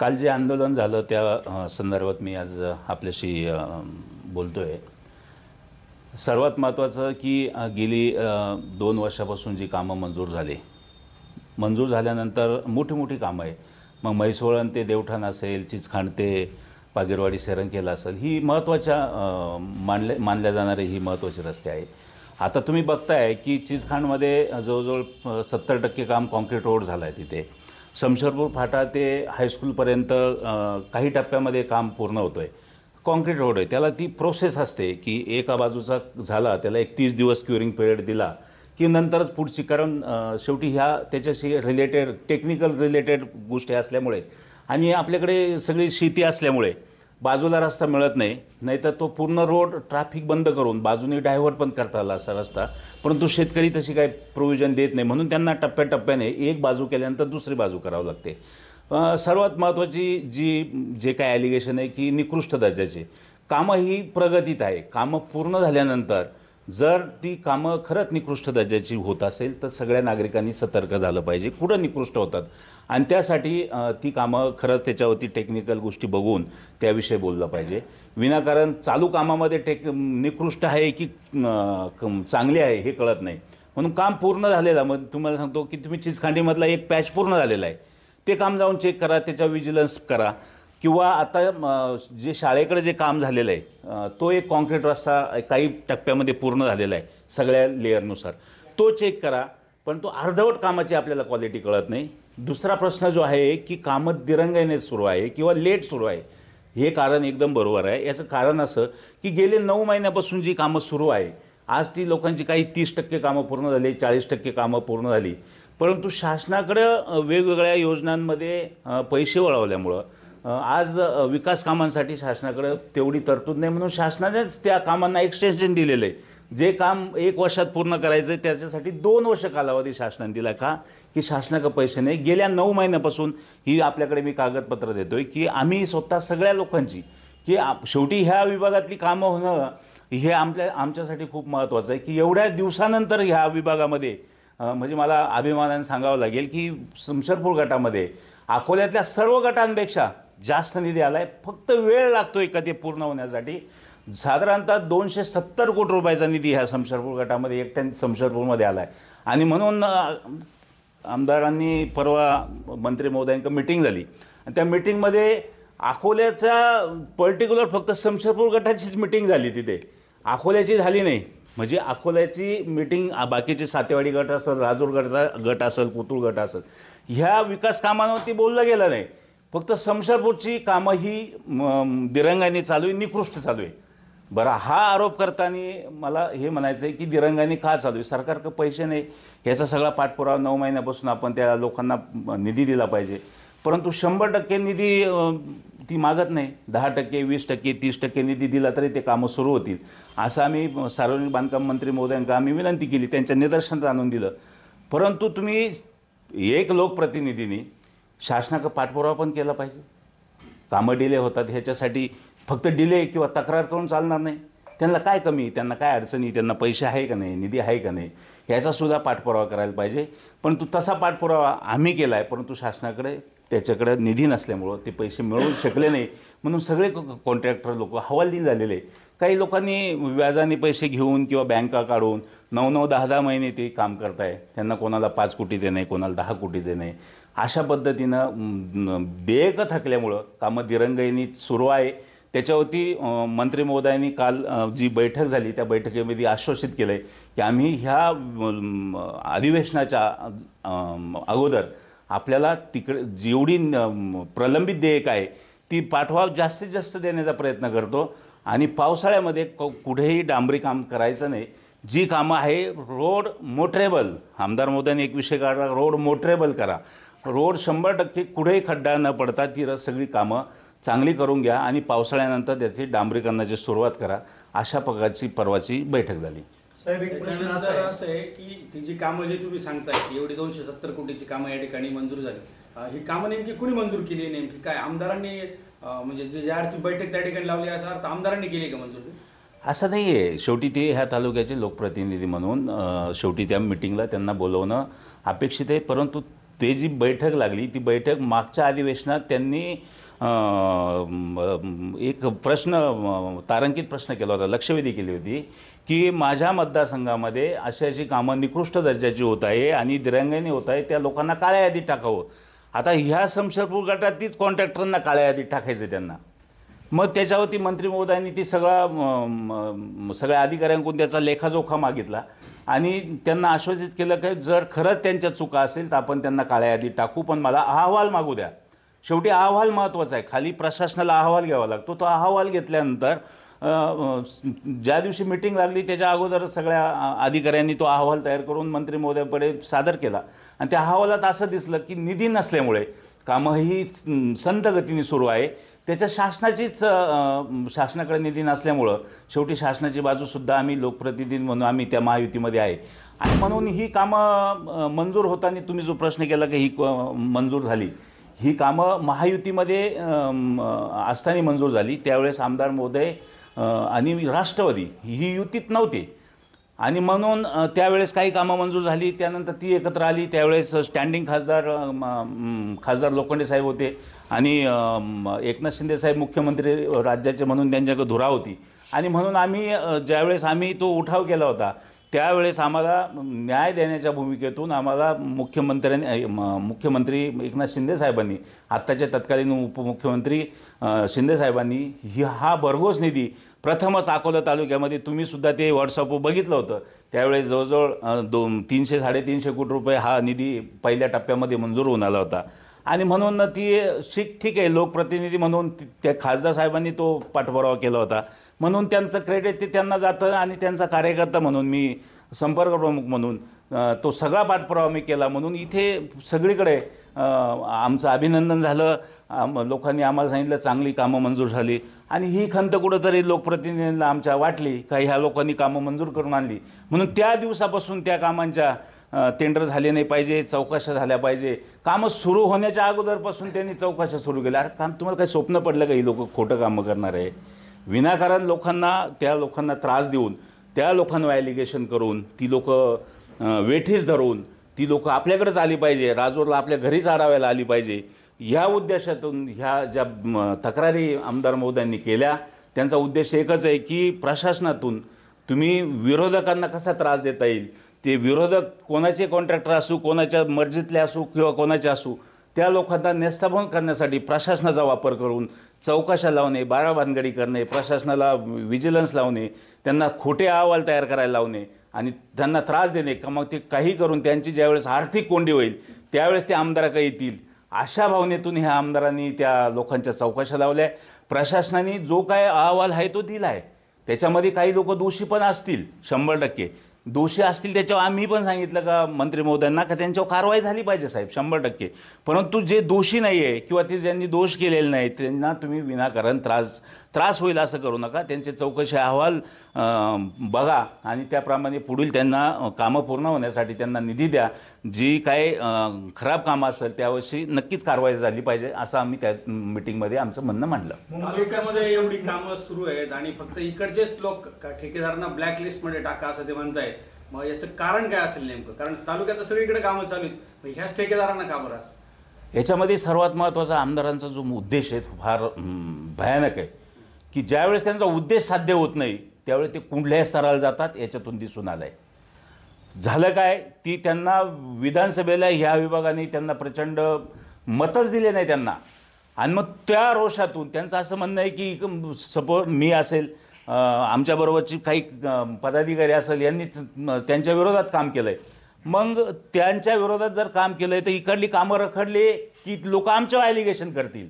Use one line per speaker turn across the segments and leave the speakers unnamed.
काल जे आंदोलन झालं त्या संदर्भात मी आज आपल्याशी बोलतोय। सर्वात महत्त्वाचं की गेली 2 वर्षापासून जी कामं मंजूर झाल्यानंतर मोठी कामं आहे। मग म्हैसवळण ते देवठाण असेल, चिचखांड ते पागीरवाडी सेरंकेला असेल, ही महत्त्वाच्या मानल्या जाणारे ही महत्त्वाचे रस्ते आहे। आता तुम्ही बघताय की चिचखांडमध्ये जवळजवळ 70% काम कॉन्क्रीट रोड झालं आहे। तिथे शमशेरपूर फाटा ते हायस्कूलपर्यंत काही टप्प्यामध्ये काम पूर्ण होतं आहे। कॉन्क्रीट रोड आहे, त्याला ती प्रोसेस असते की एका बाजूचा झाला त्याला एक 30 दिवस क्युरिंग पिरियड दिला की नंतरच पुढची, कारण शेवटी ह्या त्याच्याशी रिलेटेड टेक्निकल रिलेटेड गोष्टी असल्यामुळे आणि आपल्याकडे सगळी शेती असल्यामुळे बाजूला रस्ता मिळत नाही, नाहीतर तो पूर्ण रोड ट्रॅफिक बंद करून बाजूने डायव्हर्ट पण करता आला असा रस्ता, परंतु शेतकरी तशी काही प्रोव्हिजन देत नाही, म्हणून त्यांना टप्प्याटप्प्याने एक बाजू केल्यानंतर दुसरी बाजू करावी लागते। सर्वात महत्त्वाची जे काय ॲलिगेशन आहे की निकृष्ट दर्जाचे कामं ही प्रगतीत आहे। कामं पूर्ण झाल्यानंतर जर ती कामं खरंच निकृष्ट दर्जाची होत असेल तर सगळ्या नागरिकांनी सतर्क झालं पाहिजे कुठं निकृष्ट होतात, आणि त्यासाठी ती कामं खरंच त्याच्यावरती टेक्निकल गोष्टी बघून त्याविषयी बोललं पाहिजे। विनाकारण चालू कामामध्ये निकृष्ट आहे की चांगली आहे हे कळत नाही, म्हणून काम पूर्ण झालेलं, मग तुम्हाला सांगतो की तुम्ही चिचखांडीमधला एक पॅच पूर्ण झालेला आहे, ते काम जाऊन चेक करा, त्याच्या विजिलन्स करा, किंवा आता जे शाळेकडे जे काम झालेलं आहे तो एक कॉन्क्रीट रस्ता काही टप्प्यामध्ये पूर्ण झालेला आहे सगळ्या लेअरनुसार, तो चेक करा, पण तो अर्धवट कामाची आपल्याला क्वालिटी कळत नाही। दुसरा प्रश्न जो आहे की कामं दिरंगाईने सुरू आहे किंवा लेट सुरू आहे, हे कारण एकदम बरोबर आहे। याचं कारण असं की गेले 9 महिन्यापासून जी कामं सुरू आहे, आज ती लोकांची काही 30% कामं पूर्ण झाली, 40% कामं पूर्ण झाली, परंतु शासनाकडं वेगवेगळ्या योजनांमध्ये पैसे वळवल्यामुळं आज विकास कामांसाठी शासनाकडे तेवढी तरतूद नाही, म्हणून शासनानेच त्या कामांना एक्सटेन्शन दिलेलं आहे। जे काम 1 वर्षात पूर्ण करायचं आहे त्याच्यासाठी 2 वर्ष कालावधी शासनाने दिला, का की शासनाकडे पैसे नाही। गेल्या 9 महिन्यापासून ही आपल्याकडे मी कागदपत्र देतोय की आम्ही स्वतः सगळ्या लोकांची की शेवटी ह्या विभागातली कामं होणं हे आमच्यासाठी खूप महत्त्वाचं आहे की एवढ्या दिवसानंतर ह्या विभागामध्ये म्हणजे मला अभिमानाने सांगावं लागेल की शमशेरपूर गटामध्ये अकोल्यातल्या सर्व गटांपेक्षा जास्त निधी आला आहे। फक्त वेळ लागतोय का ते पूर्ण होण्यासाठी। साधारणतः 270 कोटी रुपयाचा निधी ह्या शमशेरपूर गटामध्ये एकट्या शमशेरपूरमध्ये आला आहे, आणि म्हणून आमदारांनी परवा मंत्री महोदयांची मीटिंग झाली आणि त्या मीटिंगमध्ये अकोल्याच्या पर्टिक्युलर फक्त शमशेरपूर गटाचीच मीटिंग झाली, तिथे अकोल्याची झाली नाही। म्हणजे अकोल्याची मीटिंग बाकीचे सातेवाडी गट असेल, राजूर गट असेल, कोतुळ गट असेल, ह्या विकास कामांवरती बोललं गेलं नाही। फक्त शमशेरपूरची कामं ही दिरंगाईने चालू आहे, निकृष्ट चालू आहे। बरं, हा आरोप करताना मला हे म्हणायचं आहे की दिरंगाईने का चालू आहे, सरकारकडे पैसे नाही, ह्याचा सगळा पाठपुरावा 9 महिन्यापासून आपण त्या लोकांना निधी दिला पाहिजे, परंतु 100% निधी ती मागत नाही। 10%, 20%, 30% निधी दिला तरी ते कामं सुरू होतील, असं आम्ही सार्वजनिक बांधकाम मंत्री महोदयांना आम्ही विनंती केली, त्यांच्या निदर्शनात आणून दिलं। परंतु तुम्ही एक लोकप्रतिनिधींनी शासनाकडे पाठपुरावा पण केला पाहिजे। कामं डिले होतात ह्याच्यासाठी फक्त डिले किंवा तक्रार करून चालणार नाही। त्यांना काय कमी, त्यांना काय अडचणी, त्यांना पैसे आहे का नाही, निधी आहे का नाही, ह्याचासुद्धा पाठपुरावा करायला पाहिजे। परंतु तसा पाठपुरावा आम्ही केला आहे, परंतु शासनाकडे त्याच्याकडे निधी नसल्यामुळं ते पैसे मिळवू शकले नाही, म्हणून सगळे कॉन्ट्रॅक्टर लोक हवालदिल झालेले। काही लोकांनी व्याजाने पैसे घेऊन किंवा बँका काढून 9-9, 10-10 महिने ते काम करत आहे, त्यांना कोणाला 5 कोटी देणे, कोणाला 10 कोटी देणे, अशा पद्धतीनं देयकं थकल्यामुळं कामं दिरंगाईने सुरू आहे। त्याच्यावरती मंत्री महोदयांनी काल जी बैठक झाली त्या बैठकीमध्ये आश्वासित केलं आहे की आम्ही ह्या अधिवेशनाच्या अगोदर आपल्याला तिकडे जेवढी प्रलंबित देयक आहे ती पाठवा जास्तीत जास्त देण्याचा प्रयत्न करतो, आणि पावसाळ्यामध्ये कुठेही डांबरी काम करायचं नाही। जी कामं आहे रोड मोटरेबल, आमदार महोदयांनी एक विषय काढला, रोड मोटरेबल करा, रोड 100% कुठेही खड्डा न पडता ती सगळी कामं चांगली करून घ्या आणि पावसाळ्यानंतर त्याची डांबरीकरणाची सुरुवात करा, अशा प्रकारची परवाची बैठक झाली।
साहेब, एक प्रश्न असा आहे की ती जी कामं जे तुम्ही सांगताय की एवढी 270 कोटीची कामं या ठिकाणी मंजूर झाली, ही कामं नेमकी कुणी मंजूर केली, नेमकी काय आमदारांनी म्हणजे जे ज्याची बैठक त्या ठिकाणी लावली असा अर्थ आमदारांनी केली का मंजूर?
असं नाही आहे, शेवटी ते ह्या तालुक्याचे लोकप्रतिनिधी म्हणून शेवटी त्या मिटिंगला त्यांना बोलवणं अपेक्षित आहे, परंतु ते जी बैठक लागली ती बैठक मागच्या अधिवेशनात त्यांनी एक प्रश्न तारांकित प्रश्न केला होता, लक्षवेधी केली होती की माझ्या मतदारसंघामध्ये अशी अशी कामं निकृष्ट दर्जाची होत आहे आणि दिरंगाईने होत आहे, त्या लोकांना काळ्या यादीत टाकावं. आता ह्या समशेरपूर गटात तीच कॉन्ट्रॅक्टरांना काळ्या यादीत टाकायचं त्यांना. मग त्याच्यावरती मंत्री महोदयांनी ती सगळ्या अधिकाऱ्यांकडून त्याचा लेखाजोखा मागितला आणि त्यांना आश्वासित केलं की जर खरंच त्यांच्या चुका असेल तर आपण त्यांना काळ्या यादीत टाकू, पण मला अहवाल मागू द्या. शेवटी अहवाल महत्त्वाचा आहे, खाली प्रशासनाला अहवाल घ्यावा लागतो. तो अहवाल घेतल्यानंतर ज्या दिवशी मीटिंग लागली त्याच्या अगोदर सगळ्या अधिकाऱ्यांनी तो अहवाल तयार करून मंत्री महोदयांकडे सादर केला आणि त्या अहवालात असं दिसलं की निधी नसल्यामुळे कामं ही संत गतीने सुरू आहे. त्याच्या शासनाकडे निधी नसल्यामुळं शेवटी शासनाची बाजूसुद्धा आम्ही लोकप्रतिनिधी म्हणून आम्ही त्या महायुतीमध्ये आहे आणि म्हणून ही कामं मंजूर होताना तुम्ही जो प्रश्न केला की ही मंजूर झाली, ही कामं महायुतीमध्ये असताना मंजूर झाली. त्यावेळेस आमदार महोदय आणि राष्ट्रवादी ही युतीत नव्हते आणि म्हणून त्यावेळेस काही कामं मंजूर झाली. त्यानंतर ती एकत्र आली. त्यावेळेस स्टँडिंग खासदार लोखंडे साहेब होते आणि एकनाथ शिंदे साहेब मुख्यमंत्री राज्याचे म्हणून त्यांच्याकडे धुरा होती आणि म्हणून ज्यावेळेस आम्ही तो उठाव केला होता त्यावेळेस आम्हाला न्याय देण्याच्या भूमिकेतून आम्हाला मुख्यमंत्री एकनाथ शिंदे साहेबांनी, आत्ताच्या तत्कालीन उपमुख्यमंत्री शिंदे साहेबांनी हा भरघोस निधी प्रथमच अकोला तालुक्यामध्ये, तुम्हीसुद्धा ते व्हॉट्सअपवर बघितलं होतं, त्यावेळेस जवळजवळ 300-350 कोटी रुपये हा निधी पहिल्या टप्प्यामध्ये मंजूर होऊन आला होता आणि म्हणून ती ठीक आहे, लोकप्रतिनिधी म्हणून त्या खासदार साहेबांनी तो पाठपुरावा केला होता म्हणून त्यांचं क्रेडिट ते त्यांना जातं आणि त्यांचा कार्यकर्ता म्हणून मी संपर्क प्रमुख म्हणून तो सगळा पाठपुरावा मी केला. म्हणून इथे सगळीकडे आमचं अभिनंदन झालं. लोकांनी आम्हाला सांगितलं चांगली कामं मंजूर झाली आणि ही खंत कुठंतरी लोकप्रतिनिधींना आमच्या वाटली का ह्या लोकांनी कामं मंजूर करून आणली म्हणून त्या दिवसापासून त्या कामांच्या टेंडर झाले नाही पाहिजे, चौकशा झाल्या पाहिजे. कामं सुरू होण्याच्या अगोदरपासून त्यांनी चौकशा सुरू केल्या. अरे काम तुम्हाला काही स्वप्न पडलं का ही लोक खोटं कामं करणार आहे? विनाकारण त्या लोकांना त्रास देऊन, त्या लोकांवर ॲलिगेशन करून, ती लोक वेठीस धरून ती लोक आपल्याकडेच आली पाहिजे, राजूरला आपल्या घरीच आढावायला आली पाहिजे, ह्या उद्देशातून ह्या ज्या तक्रारी आमदार महोदयांनी केल्या त्यांचा उद्देश एकच आहे की प्रशासनातून तुम्ही विरोधकांना कसा त्रास देता येईल, ते विरोधक कोणाचे कॉन्ट्रॅक्टर असू, कोणाच्या मर्जीतले असू किंवा कोणाचे असू, त्या लोकांना नेस्तभंग करण्यासाठी प्रशासनाचा वापर करून चौकशा लावणे, बाराभानगडी करणे, प्रशासनाला विजिलन्स लावणे, त्यांना खोटे अहवाल तयार करायला लावणे आणि त्यांना त्रास देणे का मग ते काही करून त्यांची ज्यावेळेस आर्थिक कोंडी होईल त्यावेळेस ते आमदाराकडे येतील, अशा भावनेतून ह्या आमदारांनी त्या लोकांच्या चौकशा लावल्या. प्रशासनाने जो काय अहवाल आहे तो दिला आहे. त्याच्यामध्ये काही लोक दोषी पण असतील, 100% दोषी असतील. त्याच्यावर आम्ही पण सांगितलं का मंत्री महोदयांना का त्यांच्यावर कारवाई झाली पाहिजे साहेब, 100%. परंतु जे दोषी नाही आहे किंवा ते ज्यांनी दोष केलेले नाही त्यांना तुम्ही विनाकारण त्रास होईल असं करू नका. त्यांचे चौकशी अहवाल बघा आणि त्याप्रमाणे पुढील त्यांना कामं पूर्ण होण्यासाठी त्यांना निधी द्या. जी काय खराब कामं असेल त्यावर्षी नक्कीच कारवाई झाली पाहिजे असं आम्ही त्या मीटिंगमध्ये आमचं म्हणणं मांडलं.
तालुक्यामध्ये एवढी कामं सुरू आहेत आणि फक्त इकडचेच लोक ठेकेदारांना ब्लॅकलिस्टमध्ये टाका असं ते म्हणतायत. मग याचं कारण काय असेल नेमकं? कारण तालुक्यात सगळीकडे कामं चालू आहेत, ह्याच ठेकेदारांना का बरं?
याच्यामध्ये सर्वात महत्त्वाचा आमदारांचा जो उद्देश आहे फार भयानक आहे की ज्यावेळेस त्यांचा उद्देश साध्य होत नाही त्यावेळेस ते कुठल्याही स्तराला जातात. याच्यातून दिसून आलं आहे. झालं काय, ती त्यांना विधानसभेला ह्या विभागाने त्यांना प्रचंड मतच दिले नाही त्यांना आणि मग त्या रोषातून त्यांचं असं म्हणणं आहे की सपोज मी असेल, आमच्याबरोबरची काही पदाधिकारी असेल, यांनी त्यांच्या विरोधात काम केलं आहे. मग त्यांच्या विरोधात जर काम केलं आहे तर इकडली कामं रखडली की लोक आमच्यावर ॲलिगेशन करतील.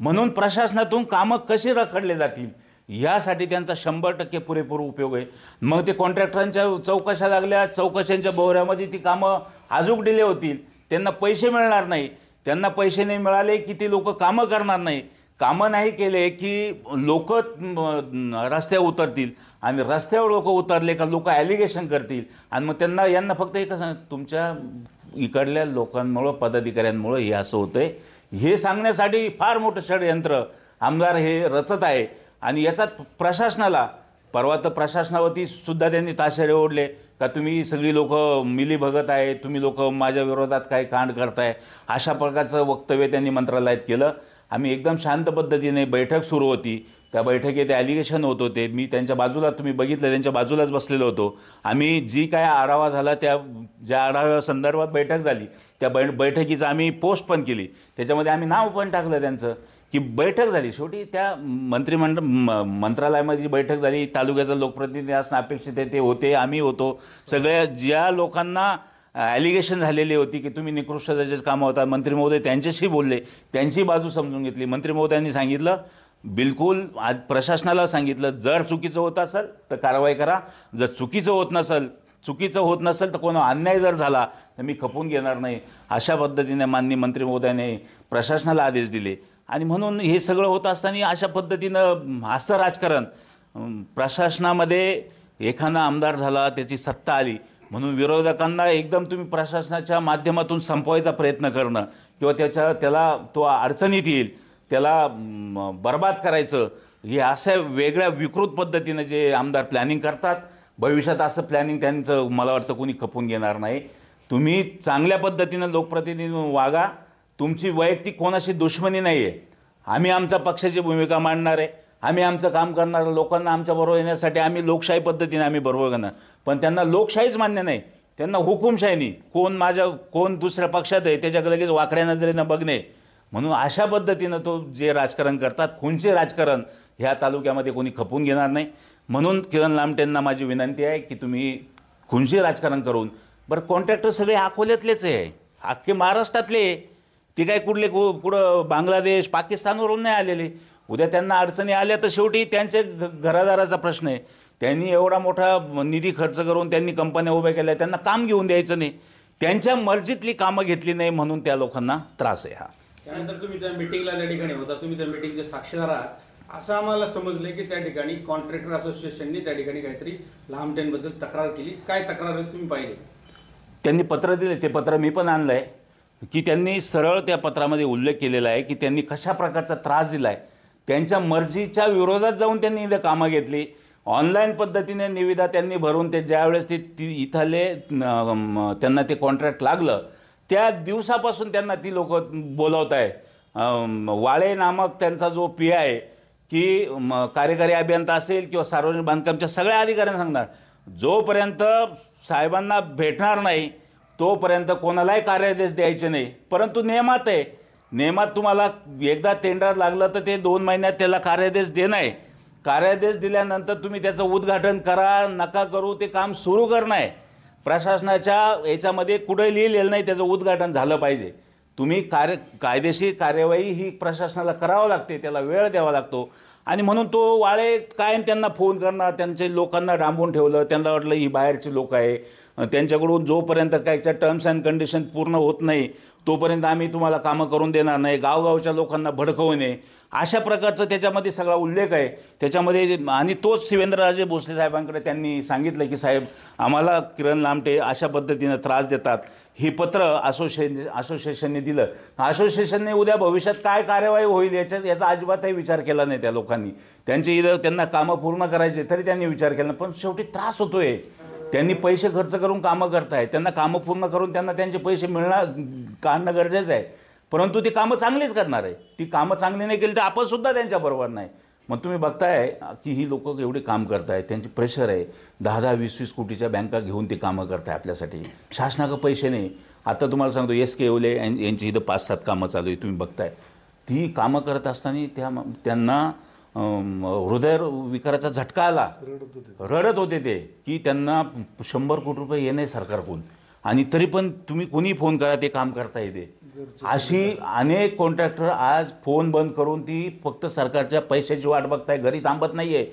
म्हणून प्रशासनातून कामं कशी रखडले जातील यासाठी त्यांचा 100% पुरेपूर उपयोग आहे. मग ते कॉन्ट्रॅक्टरांच्या चौकशा लागल्या, चौकशांच्या बोहऱ्यामध्ये ती कामं अजून डिले होतील, त्यांना पैसे मिळणार नाही. त्यांना पैसे नाही मिळाले की ते लोक कामं करणार नाही. कामं नाही केले की लोक रस्त्यावर उतरतील आणि रस्त्यावर लोक उतरले का लोक ॲलिगेशन करतील आणि मग यांना फक्त एकच तुमच्या इकडल्या लोकांमुळं, पदाधिकाऱ्यांमुळं हे असं होतंय हे सांगण्यासाठी फार मोठं षडयंत्र आमदार हे रचत आहे. आणि याचा प्रशासनाला, परवा तर प्रशासनावरती सुद्धा त्यांनी ताशेरे ओढले का तुम्ही सगळी लोक मिलीभगत आहे, तुम्ही लोक माझ्या विरोधात काय कांड करताय, अशा प्रकारचं वक्तव्य त्यांनी मंत्रालयात केलं. आम्ही एकदम शांत पद्धतीने बैठक सुरू होती. त्या बैठकीत ॲलिगेशन होत होते. मी त्यांच्या बाजूला, तुम्ही बघितलं, त्यांच्या बाजूलाच बसलेलो होतो. आम्ही जी काय आढावा झाला, ज्या आढाव्या संदर्भात बैठक झाली त्या बैठकीचं आम्ही पोस्ट पण केली. त्याच्यामध्ये आम्ही नाव पण टाकलं त्यांचं की बैठक झाली. शेवटी त्या मंत्रालयामध्ये जी बैठक झाली, तालुक्याचा लोकप्रतिनिधी असणं अपेक्षित आहे ते होते, आम्ही होतो. सगळ्या ज्या लोकांना ॲलिगेशन झालेली होती की तुम्ही निकृष्ट दर्जाचे कामं होता, मंत्री महोदय त्यांच्याशी बोलले, त्यांची बाजू समजून घेतली. मंत्री महोदयांनी सांगितलं, बिलकुल आज प्रशासनाला सांगितलं, जर चुकीचं होत असेल तर कारवाई करा, जर चुकीचं होत नसेल तर कोणा अन्याय जर झाला तर मी खपून घेणार नाही. अशा पद्धतीने माननीय मंत्री महोदयाने प्रशासनाला आदेश दिले. आणि म्हणून हे सगळं होत असताना अशा पद्धतीनं असं राजकारण प्रशासनामध्ये एखादा आमदार झाला, त्याची सत्ता आली म्हणून विरोधकांना एकदम तुम्ही प्रशासनाच्या माध्यमातून संपवायचा प्रयत्न करणं किंवा त्याला तो अडचणीत येईल, त्याला बर्बाद करायचं, हे अशा वेगळ्या विकृत पद्धतीनं जे आमदार प्लॅनिंग करतात, भविष्यात असं प्लॅनिंग त्यांचं मला वाटतं कोणी खपून घेणार नाही. तुम्ही चांगल्या पद्धतीनं लोकप्रतिनिधी वागा. तुमची वैयक्तिक कोणाशी दुश्मनी नाही आहे. आम्ही आमच्या पक्षाची भूमिका मांडणार आहे, आम्ही आमचं काम करणार, लोकांना आमच्याबरोबर येण्यासाठी आम्ही लोकशाही पद्धतीने आम्ही बरोबर करणार. पण त्यांना लोकशाहीच मान्य नाही, त्यांना हुकुमशाही नाही. कोण दुसऱ्या पक्षात आहे त्याच्याकडे लगेच वाकड्या नजरेनं बघणे. म्हणून अशा पद्धतीनं तो जे राजकारण करतात, खूनचे राजकारण, ह्या तालुक्यामध्ये कोणी खपून घेणार नाही. म्हणून किरण लामटेंना माझी विनंती आहे की तुम्ही खूनचे राजकारण करून, बरं कॉन्ट्रॅक्टर सगळे अकोल्यातलेच आहे, अख्खे महाराष्ट्रातले, ते काय कुठं बांगलादेश पाकिस्तानवरून नाही आलेले. उद्या त्यांना अडचणी आल्या तर शेवटी त्यांच्या घरादाराचा प्रश्न आहे. त्यांनी एवढा मोठा निधी खर्च करून त्यांनी कंपन्या उभ्या केल्या, त्यांना काम घेऊन द्यायचं नाही, त्यांच्या मर्जीतली कामं घेतली नाही म्हणून त्या लोकांना त्रास आहे. हा
त्यानंतर तुम्ही त्या मिटिंगला त्या ठिकाणी होता, तुम्ही त्या मिटिंगचे साक्षीदार आहात. असं आम्हाला समजलं की त्या ठिकाणी कॉन्ट्रॅक्टर असोसिएशननी त्या ठिकाणी काहीतरी लामटेंबद्दल तक्रार केली. काय तक्रार तुम्ही पाहिले?
त्यांनी पत्र दिले, ते पत्र मी पण आणलं आहे की त्यांनी सरळ त्या पत्रामध्ये उल्लेख केलेला आहे की त्यांनी कशा प्रकारचा त्रास दिला आहे. त्यांच्या मर्जीच्या विरोधात जाऊन त्यांनी इथं कामं घेतली. ऑनलाईन पद्धतीने निविदा त्यांनी भरून ते ज्यावेळेस ते इथले त्यांना ते कॉन्ट्रॅक्ट लागलं त्या दिवसापासून त्यांना ती लोक बोलावत आहे. वाळे नामक त्यांचा जो पी आहे की कार्यकारी अभियंता असेल किंवा सार्वजनिक बांधकामच्या सगळ्या अधिकाऱ्यांना सांगणार, जोपर्यंत साहेबांना भेटणार नाही तोपर्यंत कोणालाही कार्यादेश द्यायचे नाही. परंतु नियमात आहे, नियमात तुम्हाला एकदा टेंडर लागलं तर ते 2 महिन्यात त्याला कार्यादेश देणं आहे. कार्यादेश दिल्यानंतर तुम्ही त्याचं उद्घाटन करा नका करू, ते काम सुरू करणं आहे. प्रशासनाच्या याच्यामध्ये कुठे लिहिलेलं नाही त्याचं उद्घाटन झालं पाहिजे. तुम्ही कायदेशीर कार्यवाही ही प्रशासनाला करावं लागते, त्याला वेळ द्यावा लागतो. आणि म्हणून तो वाळे कायम त्यांना फोन करणार, त्यांचे लोकांना डांबून ठेवलं. त्यांना वाटलं ही बाहेरची लोक आहे, त्यांच्याकडून जोपर्यंत काहीच्या टर्म्स अँड कंडिशन पूर्ण होत नाही तोपर्यंत आम्ही तुम्हाला कामं करून देणार नाही, गावगावच्या लोकांना भडकवणे, अशा प्रकारचं त्याच्यामध्ये सगळा उल्लेख आहे त्याच्यामध्ये. आणि तोच शिवेंद्रराजे भोसले साहेबांकडे त्यांनी सांगितलं की साहेब आम्हाला किरण लामटे अशा पद्धतीनं त्रास देतात. हे पत्र असोसिएशनने दिलं. असोसिएशनने उद्या भविष्यात काय कार्यवाही होईल याचा अजिबातही विचार केला नाही त्या लोकांनी. त्यांना कामं पूर्ण करायचे तरी त्यांनी विचार केला. पण शेवटी त्रास होतोय. त्यांनी पैसे खर्च करून कामं करताय, त्यांना कामं पूर्ण करून त्यांना त्यांचे पैसे काढणं गरजेचं आहे. परंतु ती कामं चांगलीच करणार आहे. ती कामं चांगली नाही केली तर आपण सुद्धा त्यांच्याबरोबर नाही. मग तुम्ही बघताय की ही लोक एवढे काम करतायत, त्यांची प्रेशर आहे. 10-10, 20-20 कोटीच्या बँका घेऊन ते कामं करताय आपल्यासाठी. शासनाकडे पैसे नाही. आता तुम्हाला सांगतो SK येवले यांची इथं 5-7 कामं चालू आहे, तुम्ही बघताय. ती कामं करत असताना त्यांना हृदयविकाराचा झटका आला, रडत होते ते की त्यांना 100 कोटी रुपये येणे सरकारकडून, आणि तरी पण तुम्ही कोणी फोन करा ते काम करता येते. अशी अनेक कॉन्ट्रॅक्टर आज फोन बंद करून ती फक्त सरकारच्या पैशाची वाट बघताय, घरी थांबत नाही आहे.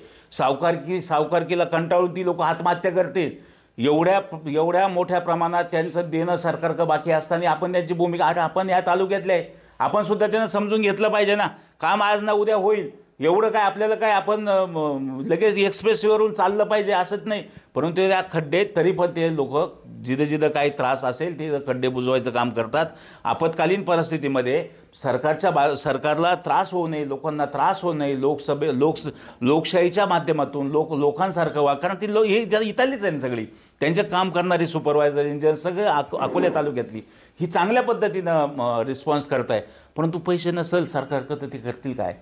सावकारकीला कंटाळून ती लोक आत्महत्या करतील. एवढ्या मोठ्या प्रमाणात त्यांचं देणं सरकारकडे बाकी असताना आपण त्यांची भूमिका, आपण या तालुक्यातले आहे, आपण सुद्धा त्यांना समजून घेतलं पाहिजे ना. काम आज ना उद्या होईल. एवढं काय आपल्याला काय आपण लगेच एक्सप्रेसवेवरून चाललं पाहिजे असंच नाही, परंतु त्या खड्डे तरी पण ते लोक जिथं जिथं काही त्रास असेल तिथं खड्डे बुजवायचं काम करतात. आपत्कालीन परिस्थितीमध्ये सरकारला त्रास होऊ नये, लोकांना त्रास होऊ नये, लोकशाहीच्या माध्यमातून लोकांसारखं कारण ती हे इथलीच आहे ना सगळी, त्यांचे काम करणारी सुपरवायझर इंजिनियर सगळे अकोले तालुक्यातली ही चांगल्या पद्धतीनं रिस्पॉन्स करताय. परंतु पैसे नसेल सरकारकडं तर ते करतील काय?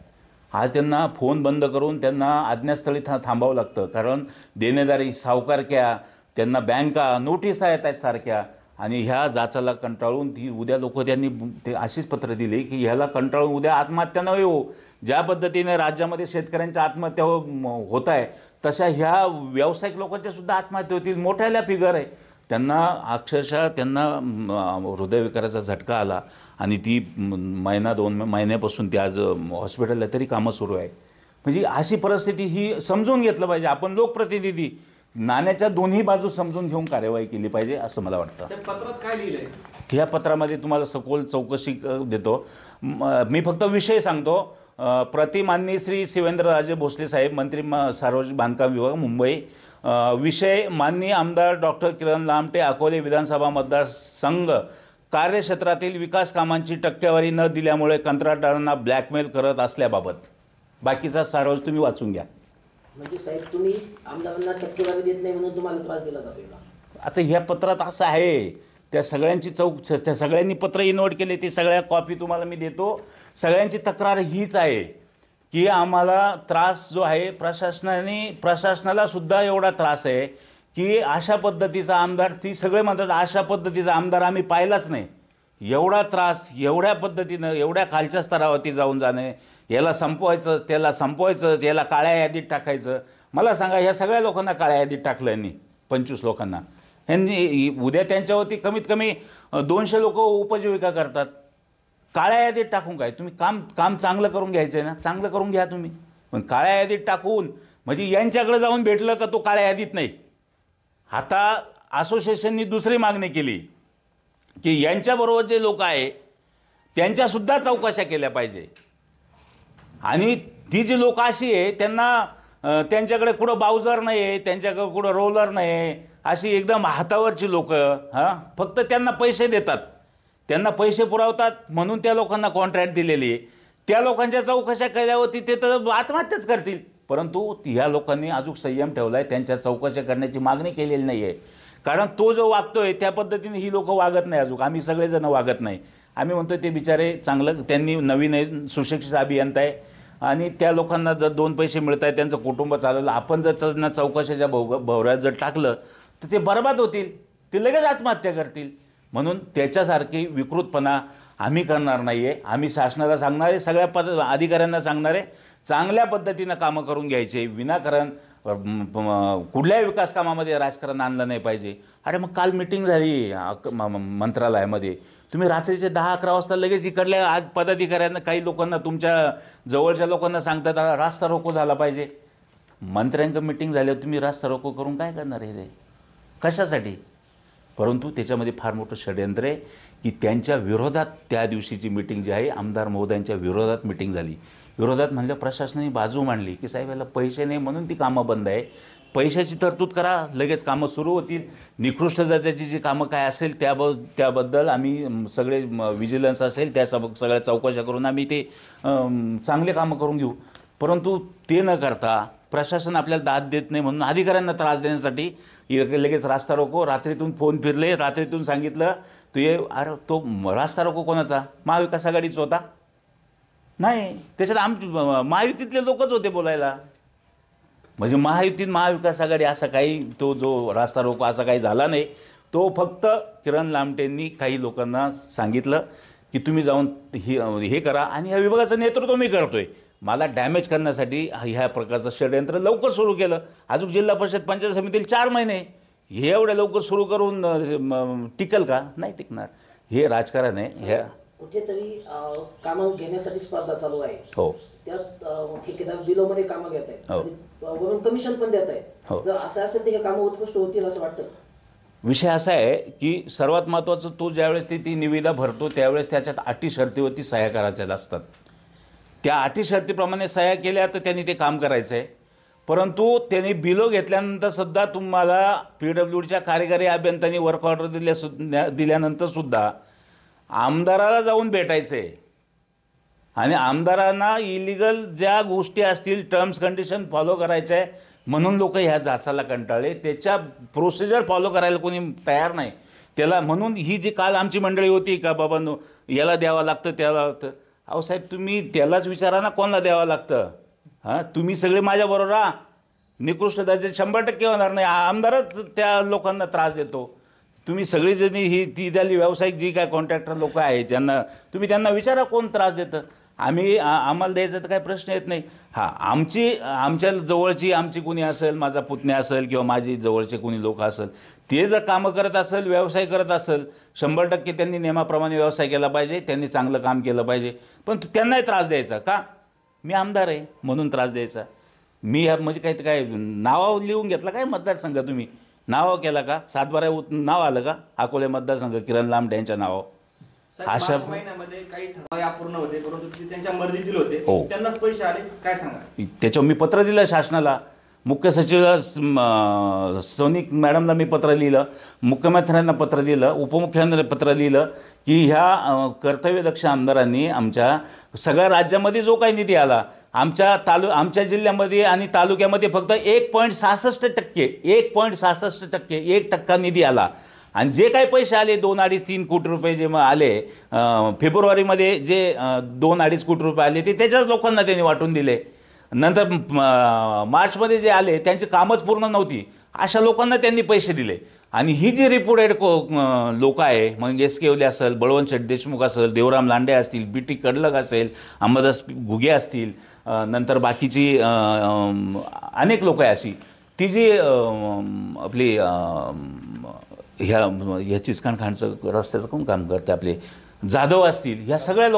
आज त्यांना फोन बंद करून त्यांना अज्ञातस्थळी थांबावं लागतं, कारण देणेदारी सावकारक्या, त्यांना बँका नोटिसा येत आहेत सारख्या. आणि ह्या जाचाला कंटाळून ती उद्या त्यांनी ते अशीच पत्र दिली की ह्याला कंटाळून उद्या आत्महत्या न हो. ज्या पद्धतीने राज्यामध्ये शेतकऱ्यांच्या आत्महत्या होत आहे तशा ह्या व्यावसायिक लोकांच्या सुद्धा आत्महत्या होतील. मोठ्याल्या फिगर आहे. त्यांना अक्षरशः त्यांना हृदयविकाराचा झटका आला आणि ती दोन महिन्यापासून ती आज हॉस्पिटलला तरी कामं सुरू आहे. म्हणजे अशी परिस्थिती ही समजून घेतलं पाहिजे. आपण लोकप्रतिनिधी नाण्याच्या दोन्ही बाजू समजून घेऊन कार्यवाही केली पाहिजे असं मला वाटतं.
त्या पत्रात काय लिहिलंय?
ह्या पत्रामध्ये तुम्हाला सखोल चौकशी देतो. मी फक्त विषय सांगतो. प्रतिमाननीय श्री शिवेंद्रराजे भोसले साहेब, मंत्री सार्वजनिक बांधकाम विभाग, मुंबई. विषय माननीय आमदार डॉक्टर किरण लामटे, अकोले विधानसभा मतदारसंघ कार्यक्षेत्रातील विकास कामांची टक्केवारी न दिल्यामुळे कंत्राटदारांना ब्लॅकमेल करत असल्याबाबत. बाकीचा सारांश तुम्ही वाचून घ्या.
म्हणजे साहेब तुम्ही आमदारांना टक्केवारी देत नाही म्हणून तुम्हाला त्रास दिला जातोय का?
आता ह्या पत्रात असं आहे, त्या सगळ्यांनी पत्र इनोट केले, ती सगळ्या कॉपी तुम्हाला मी देतो. सगळ्यांची तक्रार हीच आहे की आम्हाला त्रास जो आहे प्रशासनाला सुद्धा एवढा त्रास आहे की अशा पद्धतीचा आमदार, ती सगळे म्हणतात अशा पद्धतीचा आमदार आम्ही पाहिलाच नाही. एवढा त्रास, एवढ्या पद्धतीनं एवढ्या खालच्या स्तरावरती जाऊन जाणे, याला संपवायचं त्याला संपवायचं, याला काळ्या यादीत टाकायचं. मला सांगा, ह्या सगळ्या लोकांना काळ्या यादीत टाकलं यांनी, 25 लोकांना. यांनी उद्या त्यांच्यावरती कमीत कमी 200 लोक उपजीविका करतात. काळ्या यादीत टाकून काय? तुम्ही काम चांगलं करून घ्यायचं आहे ना, चांगलं करून घ्या तुम्ही. पण काळ्या यादीत टाकून म्हणजे यांच्याकडे जाऊन भेटलं का तो काळ्या यादीत नाही. आता असोसिएशननी दुसरी मागणी केली की यांच्याबरोबर जे लोक आहे त्यांच्यासुद्धा चौकशा केल्या पाहिजे. आणि ती जी लोक अशी आहे त्यांच्याकडे कुठं बाउझर नाही आहे, त्यांच्याकडे कुठं रोलर नाही आहे, अशी एकदम हातावरची लोक, फक्त त्यांना पैसे देतात, त्यांना पैसे पुरवतात म्हणून त्या लोकांना कॉन्ट्रॅक्ट दिलेली आहे. त्या लोकांच्या चौकशा केल्यावरती ते तर आत्महत्याच करतील. परंतु ह्या लोकांनी अजून संयम ठेवला आहे, त्यांच्या चौकशा करण्याची मागणी केलेली नाही आहे. कारण तो जो वागतोय त्या पद्धतीने ही लोक वागत नाही. अजून आम्ही सगळेजण वागत नाही. आम्ही म्हणतो ते बिचारे चांगलं, त्यांनी नवीन सुशिक्षित अभियंता आहे आणि त्या लोकांना जर 2 पैसे मिळत आहेत, त्यांचं कुटुंब चालवलं. आपण जर त्यांना चौकशाच्या भोवऱ्यात जर टाकलं तर ते बरबाद होतील, ते लगेच आत्महत्या करतील. म्हणून त्याच्यासारखी विकृतपणा आम्ही करणार नाही आहे. आम्ही शासनाला सांगणार आहे, सगळ्या अधिकाऱ्यांना सांगणार आहे, चांगल्या पद्धतीनं कामं करून घ्यायचे. विनाकारण कुठल्याही विकास कामामध्ये राजकारण आणलं नाही पाहिजे. अरे मग काल मिटिंग झाली मंत्रालयामध्ये, तुम्ही रात्रीचे 10-11 वाजता लगेच इकडल्या आज पदाधिकाऱ्यांना, काही लोकांना, तुमच्या जवळच्या लोकांना सांगतात रास्ता रोको झाला पाहिजे. मंत्र्यांक मिटिंग झाल्यावर तुम्ही रास्ता रोको करून काय करणार आहे ते? कशासाठी? परंतु त्याच्यामध्ये फार मोठं षडयंत्र आहे की त्यांच्या विरोधात त्या दिवशीची मिटिंग जी आहे, आमदार महोदयांच्या विरोधात मिटिंग झाली. विरोधात म्हणजे प्रशासनाने बाजू मांडली की साहेब याला पैसे नाही म्हणून ती कामं बंद आहे, पैशाची तरतूद करा, लगेच कामं सुरू होतील. निकृष्ट दर्जाची जी कामं काय असेल त्याबद्दल आम्ही सगळे विजिलन्स असेल त्या सगळ्या चौकशा करून आम्ही ते चांगले कामं करून घेऊ. परंतु ते न करता प्रशासन आपल्याला दाद देत नाही म्हणून अधिकाऱ्यांना त्रास देण्यासाठी लगेच रास्ता रोको. रात्रीतून फोन फिरले, रात्रीतून सांगितलं अरे तो रास्ता रोको कोणाचा? महाविकास आघाडीचा होता? नाही, त्याच्यात महायुतीतले लोकच होते बोलायला. म्हणजे महाविकास आघाडी असा काही तो जो रास्ता रोको असा काही झाला नाही. तो फक्त किरण लामटेंनी काही लोकांना सांगितलं की तुम्ही जाऊन हे करा आणि ह्या विभागाचं नेतृत्व मी करतोय. मला डॅमेज करण्यासाठी ह्या प्रकारचं षडयंत्र लवकर सुरू केलं. अजून जिल्हा परिषद पंचायत समितीला 4 महिने, हे एवढ्या लवकर सुरू करून टिकल का? नाही टिकणार. हे राजकारण आहे. ह्या
कुठेतरी कामं घेण्यासाठी स्पर्धा चालू आहे.
हो,
त्यात ठेकेदार बिलोमध्ये कामं घेत आहेत,
हो,
वरून कमिशन पण देत आहेत.
हो.
जर असं असेल तर हे कामं उत्कृष्ट होतील असं वाटतं.
विषय असा आहे की सर्वात महत्त्वाचं, तो ज्यावेळेस ती निविदा भरतो त्यावेळेस त्याच्यात अटी शर्तीवरती सह्या करायच्या असतात. त्या अटी शर्तीप्रमाणे सह्या केल्या तर त्यांनी ते काम करायचं आहे. परंतु त्यांनी बिलो घेतल्यानंतर सुद्धा तुम्हाला PWDच्या कार्यकारी अभियंत्यांनी वर्क ऑर्डर दिल्यानंतरसुद्धा आमदाराला जाऊन भेटायचं आहे आणि आमदारांना इलिगल ज्या गोष्टी असतील टर्म्स कंडिशन फॉलो करायच्या आहे म्हणून लोक ह्या जाचाला कंटाळले. त्याच्या प्रोसिजर फॉलो करायला कोणी तयार नाही. त्याला म्हणून ही जी काल आमची मंडळी होती का बाबांनो याला द्यावं लागतं त्याला लागतं. अहो साहेब तुम्ही त्यालाच विचारा ना कोणाला द्यावं लागतं. हां तुम्ही सगळे माझ्याबरोबर राहा. निकृष्ट दर्जा 100% होणार नाही. आमदारच त्या लोकांना त्रास देतो. तुम्ही सगळीजणी ही ती त्याली व्यावसायिक जी काय कॉन्ट्रॅक्टर लोक आहेत ज्यांना तुम्ही त्यांना विचारा कोण त्रास देतं. आम्हाला द्यायचा तर काही प्रश्न येत नाही. हां आमच्या जवळची आमची कोणी असेल माझा पुतण्या असेल किंवा माझी जवळचे कोणी लोक असेल ते जर कामं करत असेल व्यवसाय करत असेल 100% त्यांनी नियमाप्रमाणे व्यवसाय केला पाहिजे. त्यांनी चांगलं काम केलं पाहिजे. पण त्यांनाही त्रास द्यायचा का. मी आमदार आहे म्हणून त्रास द्यायचा. मी म्हणजे काय नाव लिहून घेतलं काय मतदारसंघ तुम्ही नाव केला का 7-12 नाव आलं का अकोले मतदारसंघ किरण लांबटे यांच्या नावावर.
अशा महिन्यामध्ये काही ठराव अपूर्ण होते परंतु ते त्यांच्या मर्जीतील होते
हो.
त्यांनाच पैसे आले काय सांगा.
त्याच्यावर मी पत्र दिलं शासनाला. मुख्य सचिव सोनिक मॅडमला मी पत्र लिहिलं. मुख्यमंत्र्यांना पत्र दिलं. उपमुख्यमंत्र्यांना पत्र लिहिलं की ह्या कर्तव्यदक्ष आमदारांनी आमच्या सगळ्या राज्यामध्ये जो काही निधी आला आमच्या जिल्ह्यामध्ये आणि तालुक्यामध्ये फक्त 1.66% 1% निधी आला. आणि जे काही पैसे आले 2-2.5-3 कोटी रुपये जे आले फेब्रुवारीमध्ये जे 2-2.5 कोटी रुपये आले ते त्याच्याच लोकांना त्यांनी वाटून दिले. नंतर मार्चमध्ये जे आले त्यांची कामच पूर्ण नव्हती अशा लोकांना त्यांनी पैसे दिले. आणि ही जी रिपोर्टेड लोक आहे मग S.K. ओले असेल बळवंत शेठ देशमुख असेल देवराम लांडे असतील B.T. कडलग असेल अंबादास घुगे असतील नंतर बाकीची अनेक लोक आहे अशी ती जी आपली ह्या चिचकाणखांडचं रस्त्याचं कोण काम करते आपले जाधव असतील ह्या सगळ्या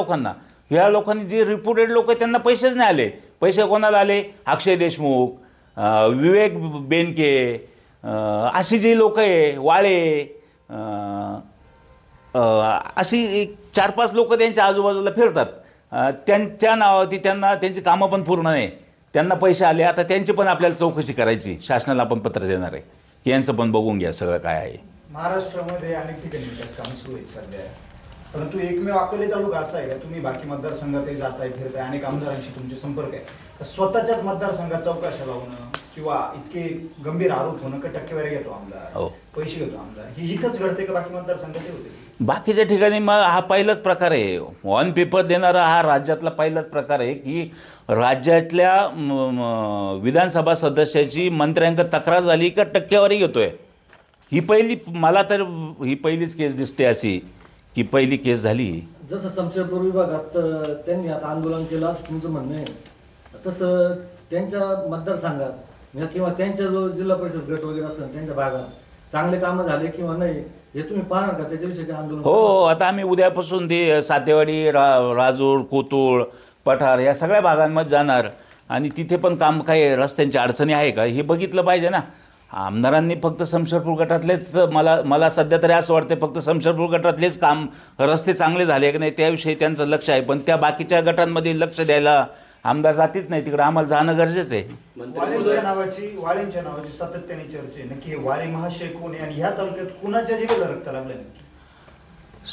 लोकांनी जे रिपोर्टेड लोक आहेत त्यांना पैसेच नाही आले. पैसे कोणाला आले अक्षय देशमुख विवेक बेनके अशी जी लोक आहे वाळे अशी 4-5 लोक त्यांच्या आजूबाजूला फिरतात. त्यांच्या नावावरती त्यांची कामं पण पूर्ण नाही. त्यांना पैसे आले. आता त्यांची पण आपल्याला चौकशी करायची. शासनाला आपण पत्र देणार आहे की यांचं पण बघून घ्या सगळं काय आहे.
महाराष्ट्रामध्ये अनेक ठिकाणी विकास कामं सुरू आहेत सध्या परंतु एकमेव अकोले तालुका असा आहे का तुम्ही बाकी मतदारसंघातही जाताय फिरताय अनेक आमदारांशी तुमचे संपर्क आहे तर स्वतःच्याच मतदारसंघात चौकशा लावणं किंवा इतके गंभीर आरोप होणं का टक्केवारी घेतो आमदार पैसे घेतो आमदार ही इथंच घडते का बाकी मतदारसंघात होते.
बाकीच्या ठिकाणी मग हा पहिलाच प्रकार आहे. ऑन पेपर देणारा हा राज्यातला पहिलाच प्रकार आहे की राज्यातल्या विधानसभा सदस्याची मंत्र्यांक तक्रार झाली का टक्केवारी घेतोय. मला तर ही पहिलीच केस दिसते अशी की पहिली केस झाली.
जसं शमशेरपूर विभागात त्यांनी आता आंदोलन केलं असं तुमचं म्हणणं आहे तसं त्यांच्या मतदारसंघात किंवा त्यांच्या जो जिल्हा परिषद गट वगैरे असेल त्यांच्या भागात चांगले कामं झाले किंवा नाही हे तुम्ही पाहणार का त्याच्याविषयी काय आंदोलन.
हो आता आम्ही उद्यापासून ते सातेवाडी राजूर कोतुळ पठार या सगळ्या भागांमध्ये जाणार आणि तिथे पण काम काय रस्त्यांची अडचणी आहे का हे बघितलं पाहिजे ना. आमदारांनी फक्त शमशेरपूर गटातलेच मला सध्या तरी असं वाटतं फक्त शमशेरपूर गटातलेच काम रस्ते चांगले झाले की नाही त्याविषयी त्यांचं लक्ष आहे. पण त्या बाकीच्या गटांमध्ये लक्ष द्यायला आमदार जातीच नाही तिकडे. आम्हाला जाणं गरजेचं आहे.
वाळींच्या नावाची सातत्याने चर्चा आहे नक्की वाळी महाशय कोण आहे आणि ह्या तालुक्यात कुणाच्या जीवाला रक्त लागलं.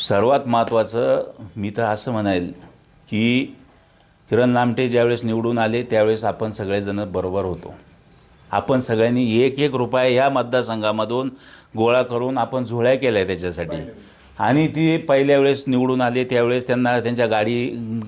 सर्वात महत्त्वाचं मी तर असं म्हणाल की किरण लामटे ज्यावेळेस निवडून आले त्यावेळेस आपण सगळेजण बरोबर होतो. आपण सगळ्यांनी 1-1 रुपया या मतदारसंघामधून गोळा करून आपण झोळ्या केल्या त्याच्यासाठी. आणि ती पहिल्या वेळेस निवडून आले त्यावेळेस त्यांच्या गाडी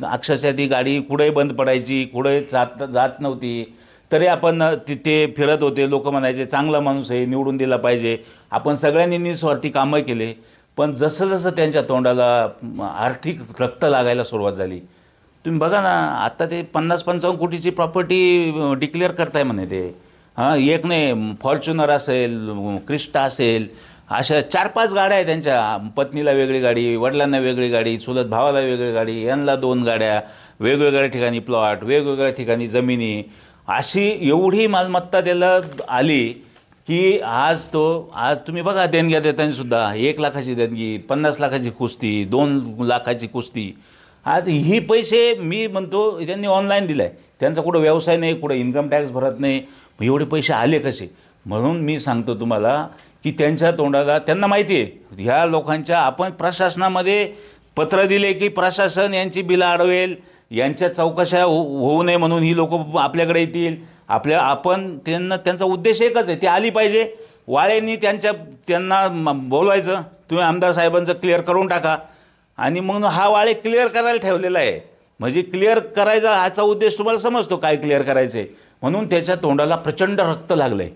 अक्षरशः ती गाडी कुठेही बंद पडायची कुठे जात नव्हती तरी आपण तिथे फिरत होते. लोक म्हणायचे चांगला माणूस आहे निवडून दिला पाहिजे. आपण सगळ्यांनी निस्वार्थी कामं केले. पण जसं जसं त्यांच्या तोंडाला आर्थिक रक्त लागायला सुरुवात झाली तुम्ही बघा ना आता ते 50-55 कोटीची प्रॉपर्टी डिक्लेअर करताय म्हणे ते. एक नाही फॉर्च्युनर असेल क्रिस्टा असेल अशा 4-5 गाड्या आहेत त्यांच्या. पत्नीला वेगळी गाडी वडिलांना वेगळी गाडी चुलत भावाला वेगळी गाडी यांना 2 गाड्या वेगवेगळ्या ठिकाणी प्लॉट वेगवेगळ्या ठिकाणी जमिनी अशी एवढी मालमत्ता त्याला आली की आज तुम्ही बघा देणग्या देताना सुद्धा 1 लाखाची देणगी 50 लाखाची कुस्ती 2 लाखाची कुस्ती आज ही पैसे मी म्हणतो त्यांनी ऑनलाईन दिलं आहे, त्यांचा कुठं व्यवसाय नाही, कुठं इन्कम टॅक्स भरत नाही, एवढे पैसे आले कसे? म्हणून मी सांगतो तुम्हाला की त्यांच्या तोंडाला त्यांना माहिती आहे ह्या लोकांच्या, आपण प्रशासनामध्ये पत्र दिले की प्रशासन यांची बिलं अडवेल, यांच्या चौकशा होऊ नये म्हणून ही लोक आपल्याकडे येतील, आपण त्यांचा उद्देश एकच आहे, ती आली पाहिजे. वाळेंनी त्यांना बोलवायचं, तुम्ही आमदार साहेबांचं क्लिअर करून टाका, आणि म्हणून हा वाळे क्लिअर करायला ठेवलेला आहे. म्हणजे क्लिअर करायचा ह्याचा उद्देश तुम्हाला समजतो काय क्लिअर करायचं आहे. म्हणून त्याच्या तोंडाला प्रचंड रक्त लागलं आहे,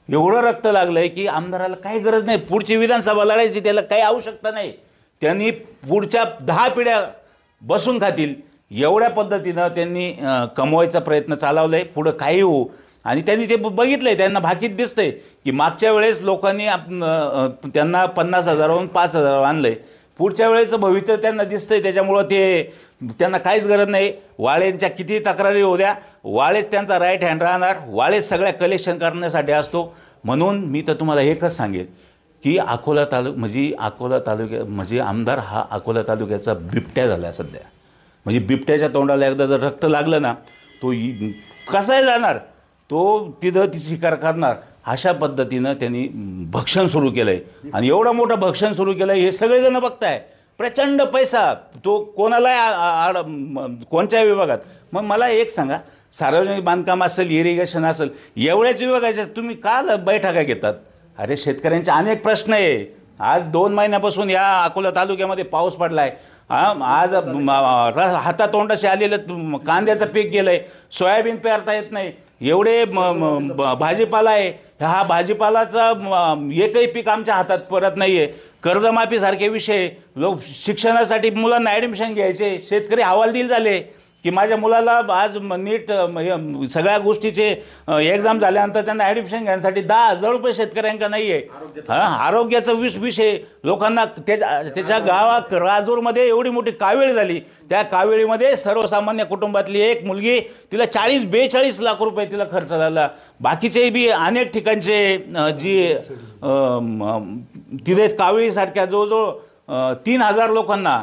एवढं रक्त लागलं आहे की आमदाराला काही गरज नाही, पुढची विधानसभा लढायची त्याला काही आवश्यकता नाही, त्यांनी पुढच्या 10 पिढ्या बसून खातील एवढ्या पद्धतीनं त्यांनी कमवायचा प्रयत्न चालवला आहे. पुढं काही होऊ, आणि त्यांनी ते बघितलं आहे, त्यांना भाकीत दिसतं आहे की मागच्या वेळेस लोकांनी त्यांना 50,000वरून 5,000 आणलं आहे, पुढच्या वेळेचं भविष्य त्यांना दिसतं आहे. त्याच्यामुळं त्यांना काहीच गरज नाही. वाळेंच्या किती तक्रारी होऊ द्या, वाळेच त्यांचा राईट हँड राहणार, वाळेच सगळ्या कलेक्शन करण्यासाठी असतो. म्हणून मी तर तुम्हाला एकच सांगेन की अकोला तालुक्या म्हणजे आमदार हा अकोला तालुक्याचा बिबट्या झाला सध्या. म्हणजे बिबट्याच्या तोंडाला एकदा जर रक्त लागलं ना, तो कसाही जाणार, तो तिथं ती शिकार करणार. अशा पद्धतीनं त्यांनी भक्षण सुरू केलं आहे, आणि एवढं मोठं भक्षण सुरू केलं आहे हे सगळेजण बघताय. प्रचंड पैसा तो कोणाला कोणत्या विभागात. मग मला एक सांगा, सार्वजनिक बांधकाम असेल, इरिगेशन असेल, एवढ्याच विभागाच्या तुम्ही का बैठका घेतात? अरे शेतकऱ्यांचे अनेक प्रश्न आहे. आज 2 महिन्यापासून या अकोला तालुक्यामध्ये पाऊस पडला आहे. आज हातातोंडाशी आलेलं कांद्याचं पीक गेलं आहे, सोयाबीन पेरता येत नाही, एवढे भाजीपाला आहे, हा भाजीपालाचा एकही पीक आमच्या हातात पडत नाही आहे. कर्जमाफीसारखे विषय, लोक शिक्षणासाठी मुलांना ॲडमिशन घ्यायचे, शेतकरी हवालदिल झाले की माझ्या मुलाला आज नीट सगळ्या गोष्टीचे एक्झाम झाल्यानंतर त्यांना ॲडमिशन घेण्यासाठी 10,000 रुपये शेतकऱ्यांका नाही आहे. आरोग्याचा विषय लोकांना त्याच्या गावात राजूरमध्ये एवढी मोठी कावेळ झाली, त्या कावेळीमध्ये सर्वसामान्य कुटुंबातली एक मुलगी, तिला 40-42 लाख रुपये तिला खर्च झाला. बाकीचे बी अनेक ठिकाणचे जी तिथे कावेळीसारख्या जवळजवळ 3,000 लोकांना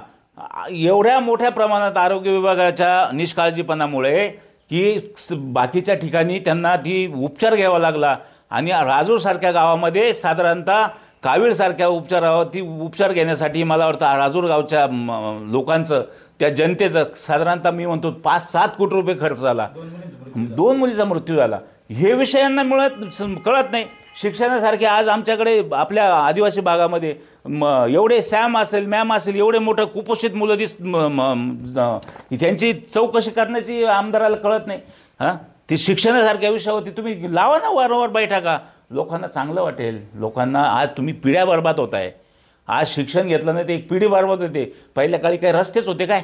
एवढ्या मोठ्या प्रमाणात आरोग्य विभागाच्या निष्काळजीपणामुळे की बाकीच्या ठिकाणी त्यांना ती उपचार घ्यावा लागला. आणि राजूरसारख्या गावामध्ये साधारणतः कावीळसारख्या उपचार घेण्यासाठी मला वाटतं राजूर गावच्या लोकांचं, त्या जनतेचं साधारणतः मी म्हणतो 5-7 कोटी रुपये खर्च झाला. 2 मुलीचा मृत्यू झाला. हे विषयांना कळत नाही. शिक्षणासारखे आज आमच्याकडे आपल्या आदिवासी भागामध्ये एवढे सॅम असेल, मॅम असेल, एवढे मोठं कुपोषित मुलं त्यांची चौकशी करण्याची आमदाराला कळत नाही. ती शिक्षणासारख्या विषयावरती तुम्ही लावा ना वारंवार बैठका, लोकांना चांगलं वाटेल. लोकांना आज तुम्ही पिढ्या बरबाद होत आहे. आज शिक्षण घेतलं नाही तर एक पिढी बरबाद होते. पहिल्या काळी काही रस्तेच होते काय?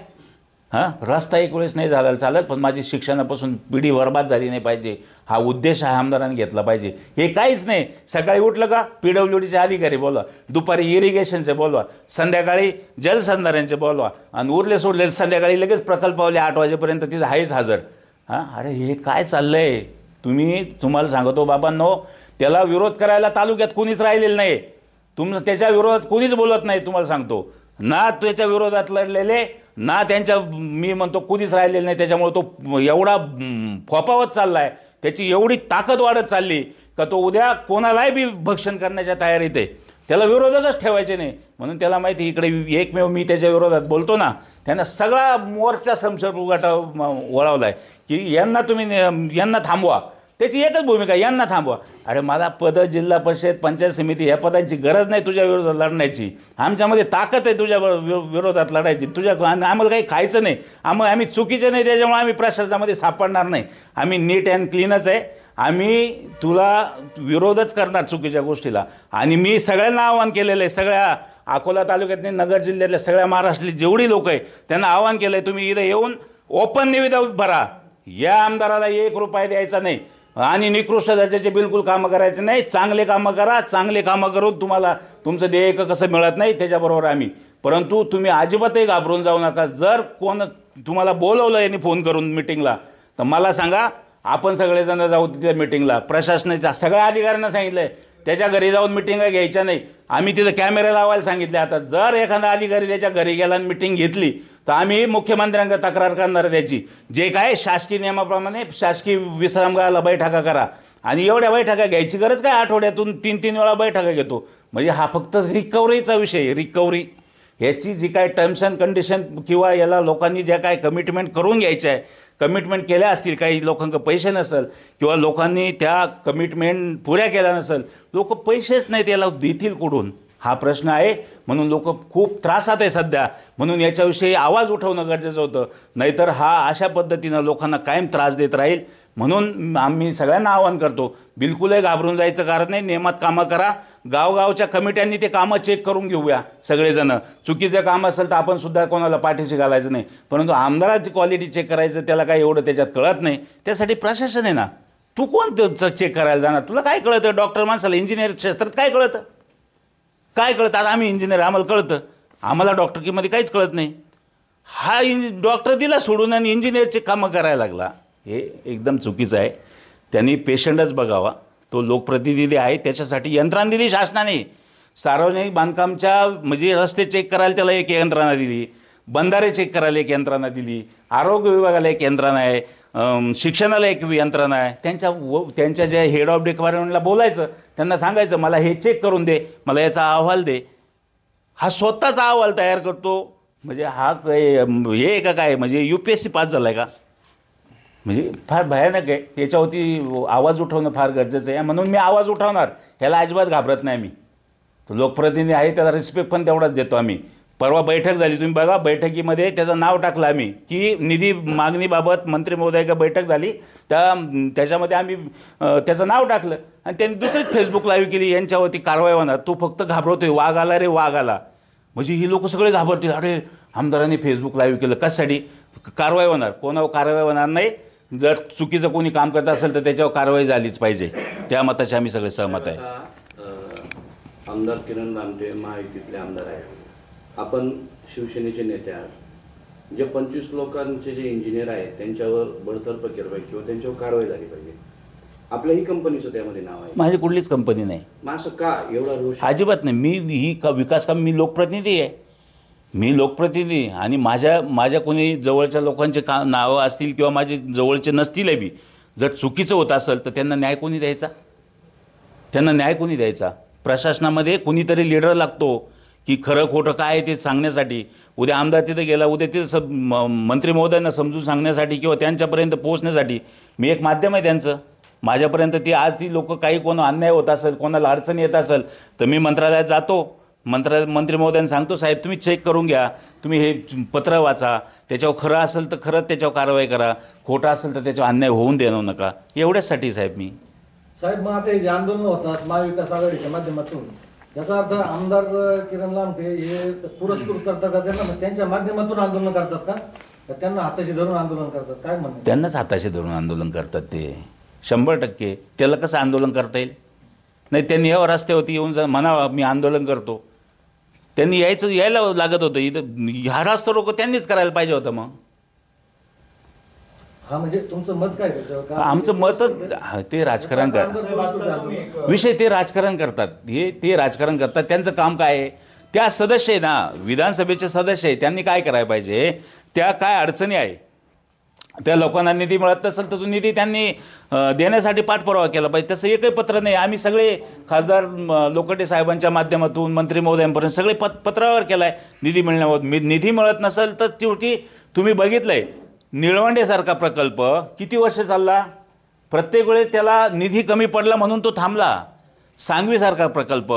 रस्ता एक वेळेस नाही झाला चालत, पण माझी शिक्षणापासून पिढी बरबाद झाली नाही पाहिजे, हा उद्देश हा आमदारांनी घेतला पाहिजे. हे काहीच नाही. सकाळी उठलं का PWDचे अधिकारी बोलवा, दुपारी इरिगेशनचे बोलवा, संध्याकाळी जलसंधारणचे बोलवा, आणि उरले सोडले संध्याकाळी लगेच प्रकल्पावले 8 वाजेपर्यंत तिथं आहेच हजर. अरे हे काय चाललं आहे? तुम्हाला सांगतो बाबांनो, त्याला विरोध करायला तालुक्यात कोणीच राहिलेलं नाही. त्याच्या विरोधात कोणीच बोलत नाही. तुम्हाला सांगतो ना, त्याच्या विरोधात लढलेले ना त्यांच्या मी म्हणतो कोणीच राहिलेलं नाही. त्याच्यामुळे तो एवढा फोपावत चालला आहे, त्याची एवढी ताकद वाढत चालली का तो उद्या कोणालाही बी भक्षण करण्याच्या तयारीत आहे. त्याला विरोधकच ठेवायचे नाही. म्हणून त्याला माहिती इकडे एकमेव मी त्याच्या विरोधात बोलतो ना, त्यांना सगळा मोर्चा समशेरपुरगाठा वळवला आहे की यांना थांबवा. त्याची एकच भूमिका, यांना थांबवा. अरे मला पद, जिल्हा परिषद, पंचायत समिती ह्या पदांची गरज नाही तुझ्या विरोधात लढण्याची. आमच्यामध्ये ताकद आहे तुझ्या विरोधात लढायची. आम्हाला काही खायचं नाही, आम्ही चुकीचे नाही, त्याच्यामुळे आम्ही प्रशासनामध्ये सापडणार नाही. आम्ही नीट अँड क्लीनच आहे. आम्ही तुला विरोधच करणार चुकीच्या गोष्टीला. आणि मी सगळ्यांना आवाहन केलेलं आहे, सगळ्या अकोला तालुक्यातली, नगर जिल्ह्यातल्या सगळ्या महाराष्ट्रातली जेवढी लोक आहे त्यांना आवाहन केलं आहे, तुम्ही इथं येऊन ओपन निविदा भरा. या आमदाराला 1 रुपया द्यायचा नाही आणि निकृष्ट दर्जाचे बिलकुल कामं करायचे नाही. चांगले कामं करा. चांगले कामं करून तुम्हाला तुमचं देयक कसं मिळत नाही त्याच्याबरोबर आम्ही. परंतु तुम्ही अजिबातही घाबरून जाऊ नका. जर कोण तुम्हाला बोलवलं यांनी फोन करून मिटिंगला, तर मला सांगा, आपण सगळेजण जाऊ तिथे मिटिंगला. प्रशासनाच्या सगळ्या अधिकाऱ्यांना सांगितलं आहे त्याच्या घरी जाऊन मिटिंगा घ्यायच्या नाही. आम्ही तिथं कॅमेरा लावायला सांगितले. आता जर एखादा अधिकारी त्याच्या घरी गेला आणि मिटिंग घेतली तर आम्ही मुख्यमंत्र्यांना तक्रार करणार आहे त्याची. जे काय शासकीय नियमाप्रमाणे शासकीय विश्रामगृहाला बैठका करा. आणि एवढ्या बैठका घ्यायची गरज काय, आठवड्यातून 3-3 वेळा बैठका घेतो. म्हणजे हा फक्त रिकव्हरीचा विषय आहे. रिकव्हरी ह्याची जी काय टर्म्स अँड कंडिशन किंवा याला लोकांनी ज्या काय कमिटमेंट करून घ्यायच्या आहे, कमिटमेंट केल्या असतील, काही लोकांकडे पैसे नसेल किंवा लोकांनी त्या कमिटमेंट पुऱ्या केल्या नसेल, लोक पैसेच नाहीत याला देतील कुठून, हा प्रश्न आहे. म्हणून लोक खूप त्रासात आहे सध्या. म्हणून याच्याविषयी आवाज उठवणं गरजेचं होतं. नाहीतर हा अशा पद्धतीनं लोकांना कायम त्रास देत राहील. म्हणून आम्ही सगळ्यांना आवाहन करतो, बिलकुलही घाबरून जायचं कारण नाही. नियमात कामं करा. गावगावच्या कमिट्यांनी ते कामं चेक करून घेऊया सगळेजणं. चुकीचं काम असेल तर आपण सुद्धा कोणाला पाठीशी घालायचं नाही. परंतु आमदाराची क्वालिटी चेक करायचं, त्याला काही एवढं त्याच्यात कळत नाही. त्यासाठी प्रशासन आहे ना. तू कोण चेक करायला जाणार? तुला काय कळतं? डॉक्टर माणसाला, इंजिनियर क्षेत्रात काय कळतं? काय कळतं? आता आम्ही इंजिनियर, आम्हाला कळतं. आम्हाला डॉक्टरकीमध्ये काहीच कळत नाही. हा डॉक्टर दिला सोडून आणि इंजिनियरचे कामं करायला लागला. हे एकदम चुकीचं आहे. त्यांनी पेशंटच बघावा. तो लोकप्रतिनिधी आहे, त्याच्यासाठी यंत्रणा दिली शासनाने. सार्वजनिक बांधकामच्या म्हणजे रस्ते चेक करायला त्याला एक यंत्रणा दिली, बंधारे चेक करायला एक यंत्रणा दिली, आरोग्य विभागाला एक यंत्रणा आहे, शिक्षणाला एक यंत्रणा आहे. त्यांच्या ज्या हेड ऑफ डिपार्टमेंटला बोलायचं, त्यांना सांगायचं मला हे चेक करून दे, मला याचा अहवाल दे. हा स्वतःचा अहवाल तयार करतो. म्हणजे हा हे का काय, म्हणजे UPSC पास झाला आहे का? म्हणजे फार भयानक आहे. याच्यावरती आवाज उठवणं फार गरजेचं आहे. म्हणून मी आवाज उठवणार. ह्याला अजिबात घाबरत नाही. मी तो लोकप्रतिनिधी आहे, त्याला रिस्पेक्ट पण तेवढाच देतो आम्ही. परवा बैठक झाली, तुम्ही बघा, बैठकीमध्ये त्याचं नाव टाकलं आम्ही की निधी मागणीबाबत मंत्री महोदयाची बैठक झाली, त्याच्यामध्ये आम्ही त्याचं नाव टाकलं आणि त्यांनी दुसरीच फेसबुक लाईव्ह केली, यांच्यावरती कारवाई होणार. तो फक्त घाबरतोय, वाघ आला रे वाघ आला. म्हणजे ही लोक सगळे घाबरतील, अरे आमदारांनी फेसबुक लाईव्ह केलं, कशासाठी? कारवाई होणार. कोणावर कारवाई होणार नाही. जर चुकीचं कोणी काम करत असेल तर त्याच्यावर कारवाई झालीच पाहिजे. त्या मताशी आम्ही सगळे सहमत आहे.
आमदार किरण लामटे महायुतीतले आमदार आहेत, आपण शिवसेनेचे नेते आहात. जे 25 लोकांचे जे इंजिनियर आहेत त्यांच्यावर बडतर्फ केलं पाहिजे किंवा त्यांच्यावर कारवाई झाली पाहिजे. आपल्याही कंपनीचं त्यामध्ये नाव आहे.
माझी कुठलीच कंपनी नाही.
मग असं का एवढा रोष?
अजिबात नाही. मी विकास काम, मी लोकप्रतिनिधी आहे. मी लोकप्रतिनिधी आणि माझ्या कोणी जवळच्या लोकांचे नावं असतील किंवा माझे जवळचे नसतीलही बी, जर चुकीचं होत असेल तर त्यांना न्याय कोणी द्यायचा? प्रशासनामध्ये कुणीतरी लीडर लागतो की खरं खोटं काय आहे ते सांगण्यासाठी. उद्या आमदार तिथे गेला, उद्या तिथे मंत्री महोदयांना समजून सांगण्यासाठी किंवा त्यांच्यापर्यंत पोहोचण्यासाठी मी एक माध्यम आहे त्यांचं. माझ्यापर्यंत ती लोक काही कोण अन्याय होत असेल, कोणाला अडचणी येत असेल तर मी मंत्रालयात जातो. मंत्री महोदयांना सांगतो, साहेब तुम्ही चेक करून घ्या, तुम्ही हे पत्र वाचा, त्याच्यावर खरं असेल तर खरंच त्याच्यावर कारवाई करा, खोटं असेल तर त्याच्यावर अन्याय होऊन देऊ नका. एवढ्याचसाठी साहेब मी.
साहेब, मग आता हे जे आंदोलन होतात महाविकास आघाडीच्या माध्यमातून, याचा अर्थ आमदार किरण लामटे हे पुरस्कृत करतात का त्यांना? त्यांच्या माध्यमातून आंदोलन करतात का त्यांना हाताशी धरून आंदोलन करतात? काय म्हणतात?
त्यांनाच हाताशी धरून आंदोलन करतात ते 100%. त्याला कसं आंदोलन करता येईल? नाही, त्यांनी या रस्त्यावरती येऊन म्हणावं मी आंदोलन करतो. त्यांनी यायला लागत होतं इथं. हा रस्ता रोको त्यांनीच करायला पाहिजे होतं. मग
हा, म्हणजे तुमचं मत काय त्याच्यावर?
आमचं मतच ते राजकारण करतात. विषय ते राजकारण करतात. ते राजकारण करतात. त्यांचं काम काय आहे? त्या सदस्य आहे ना, विधानसभेचे सदस्य आहे, त्यांनी काय करायला पाहिजे? त्या काय अडचणी आहे, त्या लोकांना निधी मिळत नसेल तर तो निधी त्यांनी देण्यासाठी पाठपुरावा केला पाहिजे. तसं एकही पत्र नाही. आम्ही सगळे खासदार लोखंडे साहेबांच्या माध्यमातून मंत्री महोदयांपर्यंत सगळे पत्रावर केला आहे निधी मिळण्यावर. निधी मिळत नसेल तर शेवटी तुम्ही बघितलं आहे निळवंडेसारखा प्रकल्प किती वर्ष चालला, प्रत्येक वेळेस त्याला निधी कमी पडला म्हणून तो थांबला. सांगवीसारखा प्रकल्प,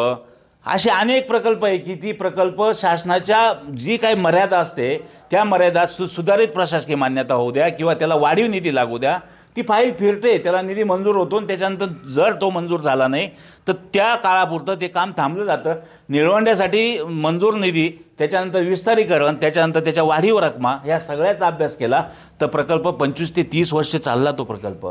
असे अनेक प्रकल्प आहे की ती प्रकल्प शासनाच्या जी काही मर्यादा असते त्या मर्यादा सुधारित प्रशासकीय मान्यता होऊ द्या किंवा त्याला वाढीव निधी लागू द्या, ती फाईल फिरते, त्याला निधी मंजूर होतो आणि त्याच्यानंतर जर तो मंजूर झाला नाही तर त्या काळापुरतं ते काम थांबलं जातं. निळवंड्यासाठी मंजूर निधी, त्याच्यानंतर विस्तारीकरण, त्याच्यानंतर त्याच्या वाढीव रकमा, या सगळ्याचा अभ्यास केला तर प्रकल्प 25 ते 30 वर्ष चालला. तो प्रकल्प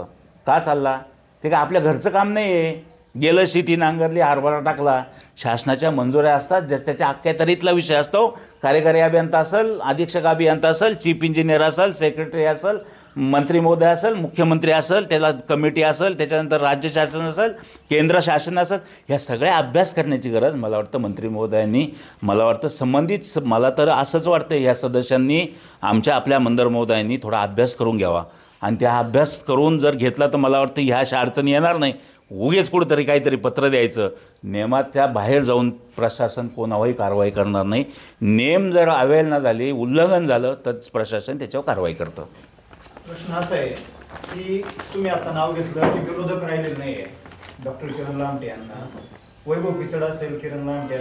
का चालला? ते काय आपल्या घरचं काम नाही आहे. गेलं शेती नांगरली, हरभरा टाकला, शासनाच्या मंजुऱ्या असतात, त्याच्या अखत्यारीतला विषय असतो. कार्यकारी अभियंता असेल, अधीक्षक अभियंता असेल, चीफ इंजिनियर असेल, सेक्रेटरी असेल, मंत्री महोदय असेल, मुख्यमंत्री असेल, त्याला कमिटी असेल, त्याच्यानंतर राज्य शासन असेल, केंद्र शासन असेल, ह्या सगळ्या अभ्यास करण्याची गरज मला वाटतं मंत्री महोदयांनी, मला वाटतं संबंधित, मला तर असंच वाटतं या सदस्यांनी आपल्या मंदार महोदयांनी थोडा अभ्यास करून घ्यावा आणि त्या अभ्यास करून जर घेतला तर मला वाटतं ह्या अशा अडचणी येणार नाही. उगेच कुठंतरी काहीतरी पत्र द्यायचं, नियमाच्या बाहेर जाऊन प्रशासन कोणावरही कारवाई करणार नाही. नेम जर अवेल न झाले, उल्लंघन झालं तर प्रशासन त्याच्यावर कारवाई करतं.
प्रश्न असा आहे की तुम्ही आता नाव घेतलं की विरोधक राहिलेले नाही आहे. डॉक्टर किरण लामटे यांना वैभव पिचड असेल, किरण लामटे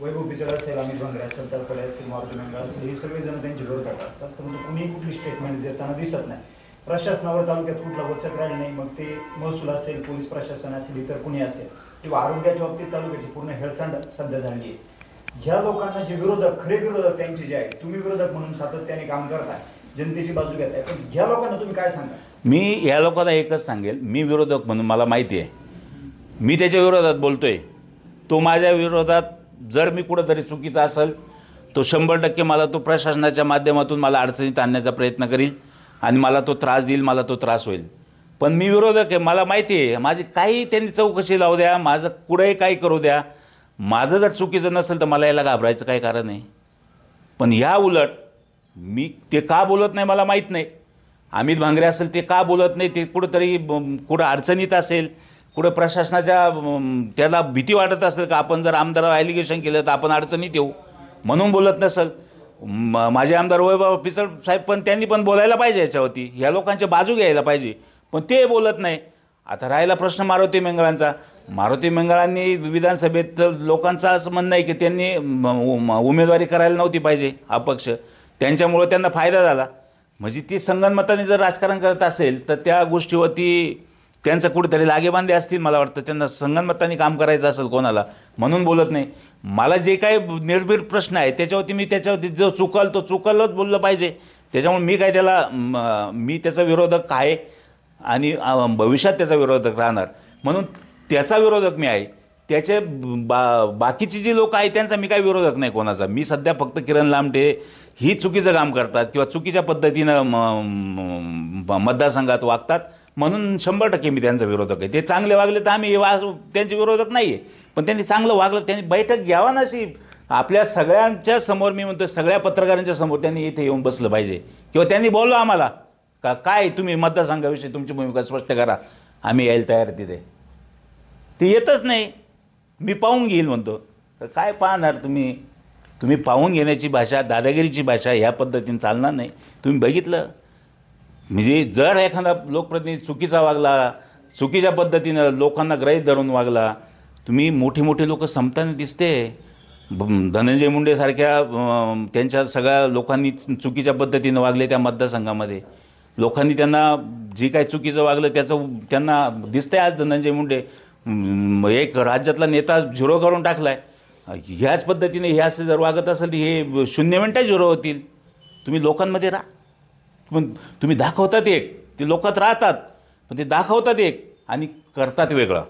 वैभव पिचड असेल, अमित भांगरे असेल, तळपडे असेल, मारुती मंगळ असेल, हे सगळेजण त्यांचे विरोधक असतात, परंतु कुणी कुठली स्टेटमेंट देताना दिसत नाही. प्रशासनावर तालुक्यात कुठला वचक राहिला नाही, मग ते महसूल असेल, पोलीस प्रशासन असेल, इतर कुणी असेल, किंवा आरोग्याच्या बाबतीत तालुक्याची पूर्ण हेळसांड सध्या झाली आहे. ह्या लोकांना जे विरोधक, खरे विरोधक त्यांचे जे आहेत, तुम्ही विरोधक म्हणून सातत्याने काम करताय, जनतेची बाजू घेताय, पण ह्या लोकांना तुम्ही काय सांगा?
मी या लोकांना एकच सांगेल, मी विरोधक म्हणून मला माहिती आहे, मी त्याच्या विरोधात बोलतोय. तो माझ्या विरोधात जर मी कुठंतरी चुकीचा असेल तो 100% मला तो प्रशासनाच्या माध्यमातून मला अडचणीत आणण्याचा प्रयत्न करील आणि मला तो त्रास देईल, मला तो त्रास होईल. पण मी विरोधक आहे, मला माहिती आहे, माझी काही त्यांनी चौकशी लावू द्या, माझं कुठेही काही करू द्या, माझं जर चुकीचं नसेल तर मला याला घाबरायचं काही कारण नाही. पण या उलट मी ते का बोलत नाही मला माहीत नाही. अमित भांगरे असेल ते का बोलत नाही, ते कुठंतरी कुठं अडचणीत असेल, कुठं प्रशासनाच्या त्याला भीती वाटत असेल का आपण जर आमदारावर ॲलिगेशन केलं तर आपण अडचणीत येऊ म्हणून बोलत नसेल. माझे आमदार वैभव पिचड साहेब पण त्यांनी पण बोलायला पाहिजे याच्यावरती, ह्या लोकांच्या बाजू घ्यायला पाहिजे, पण ते बोलत नाही. आता राहिला प्रश्न मारुती मंगळांचा. मारुती मंगळांनी विधानसभेत लोकांचं असं म्हणणं आहे की त्यांनी उमेदवारी करायला नव्हती पाहिजे अपक्ष, त्यांच्यामुळं त्यांना फायदा झाला. म्हणजे ती संगनमताने जर राजकारण करत असेल तर त्या गोष्टीवरती त्यांचं कुठेतरी लागेबांधे असतील, मला वाटतं त्यांना संगनमताने काम करायचं असेल कोणाला, म्हणून बोलत नाही. मला जे काही निर्भीड प्रश्न आहे त्याच्यावरती मी त्याच्यावरती जो चुकल तो चुकलच बोललं पाहिजे. त्याच्यामुळे मी काय त्याला मी त्याचा विरोधक आहे आणि भविष्यात त्याचा विरोधक राहणार, म्हणून त्याचा विरोधक मी आहे. त्याचे बाकीची जी लोक आहेत त्यांचा मी काही विरोधक नाही कोणाचा. मी सध्या फक्त किरण लामटे ही चुकीचं काम करतात किंवा चुकीच्या पद्धतीनं मतदारसंघात वागतात म्हणून 100% मी त्यांचा विरोधक आहे. ते चांगले वागले तर आम्ही त्यांचे विरोधक नाही आहे, पण त्यांनी चांगलं वागलं, त्यांनी बैठक घ्यावा नशी आपल्या सगळ्यांच्या समोर, मी म्हणतो सगळ्या पत्रकारांच्या समोर त्यांनी इथे येऊन बसलं पाहिजे किंवा त्यांनी बोललो आम्हाला का काय तुम्ही मतदारसंघाविषयी तुमची भूमिका स्पष्ट करा, आम्ही यायला तयार तिथे. ते येतच नाही, मी पाहून घेईल म्हणतो. तर काय पाहणार तुम्ही पाहून घेण्याची भाषा, दादागिरीची भाषा ह्या पद्धतीने चालणार नाही. तुम्ही बघितलं म्हणजे जर एखादा लोकप्रतिनिधी चुकीचा वागला, चुकीच्या पद्धतीनं लोकांना गृहीत धरून वागला, तुम्ही मोठी लोक संपताना दिसते. धनंजय मुंडेसारख्या त्यांच्या सगळ्या लोकांनी चुकीच्या पद्धतीनं वागले त्या मतदारसंघामध्ये. लोकांनी त्यांना जे काही चुकीचं वागलं त्याचं त्यांना दिसतंय. आज धनंजय मुंडे एक राज्यातला नेता झिरो करून टाकला आहे. ह्याच पद्धतीने हे असं जर वागत असेल तर हे 0 मिनिटात झिरो होतील. तुम्ही लोकांमध्ये राहा, पण तुम्ही दाखवतात एक, ते लोकात राहतात पण ते दाखवतात एक आणि करतात वेगळं.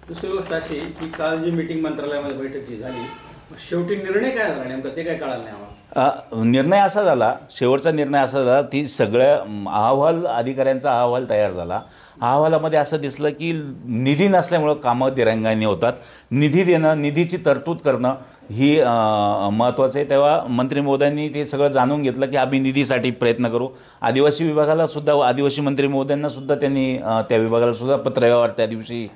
दुसरी गोष्ट अशी की काल जी मीटिंग मंत्रालयामध्ये बैठक जी झाली, शेवटी निर्णय काय झाला नेमका ते काय कळालं नाही आम्हाला.
निर्णय असा झाला, शेवटचा निर्णय असा झाला, ती सगळ्या अहवाल अधिकाऱ्यांचा अहवाल तयार झाला. अहवालामध्ये असं दिसलं की निधी नसल्यामुळं कामं दिरंगाई होतात. निधी देणं, निधीची तरतूद करणं ही महत्त्वाचं आहे. तेव्हा मंत्री महोदयांनी ते सगळं जाणून घेतलं की आम्ही निधीसाठी प्रयत्न करू. आदिवासी विभागाला सुद्धा, आदिवासी मंत्री महोदयांना सुद्धा त्यांनी त्या विभागाला सुद्धा पत्रव्यवहार त्या दिवशी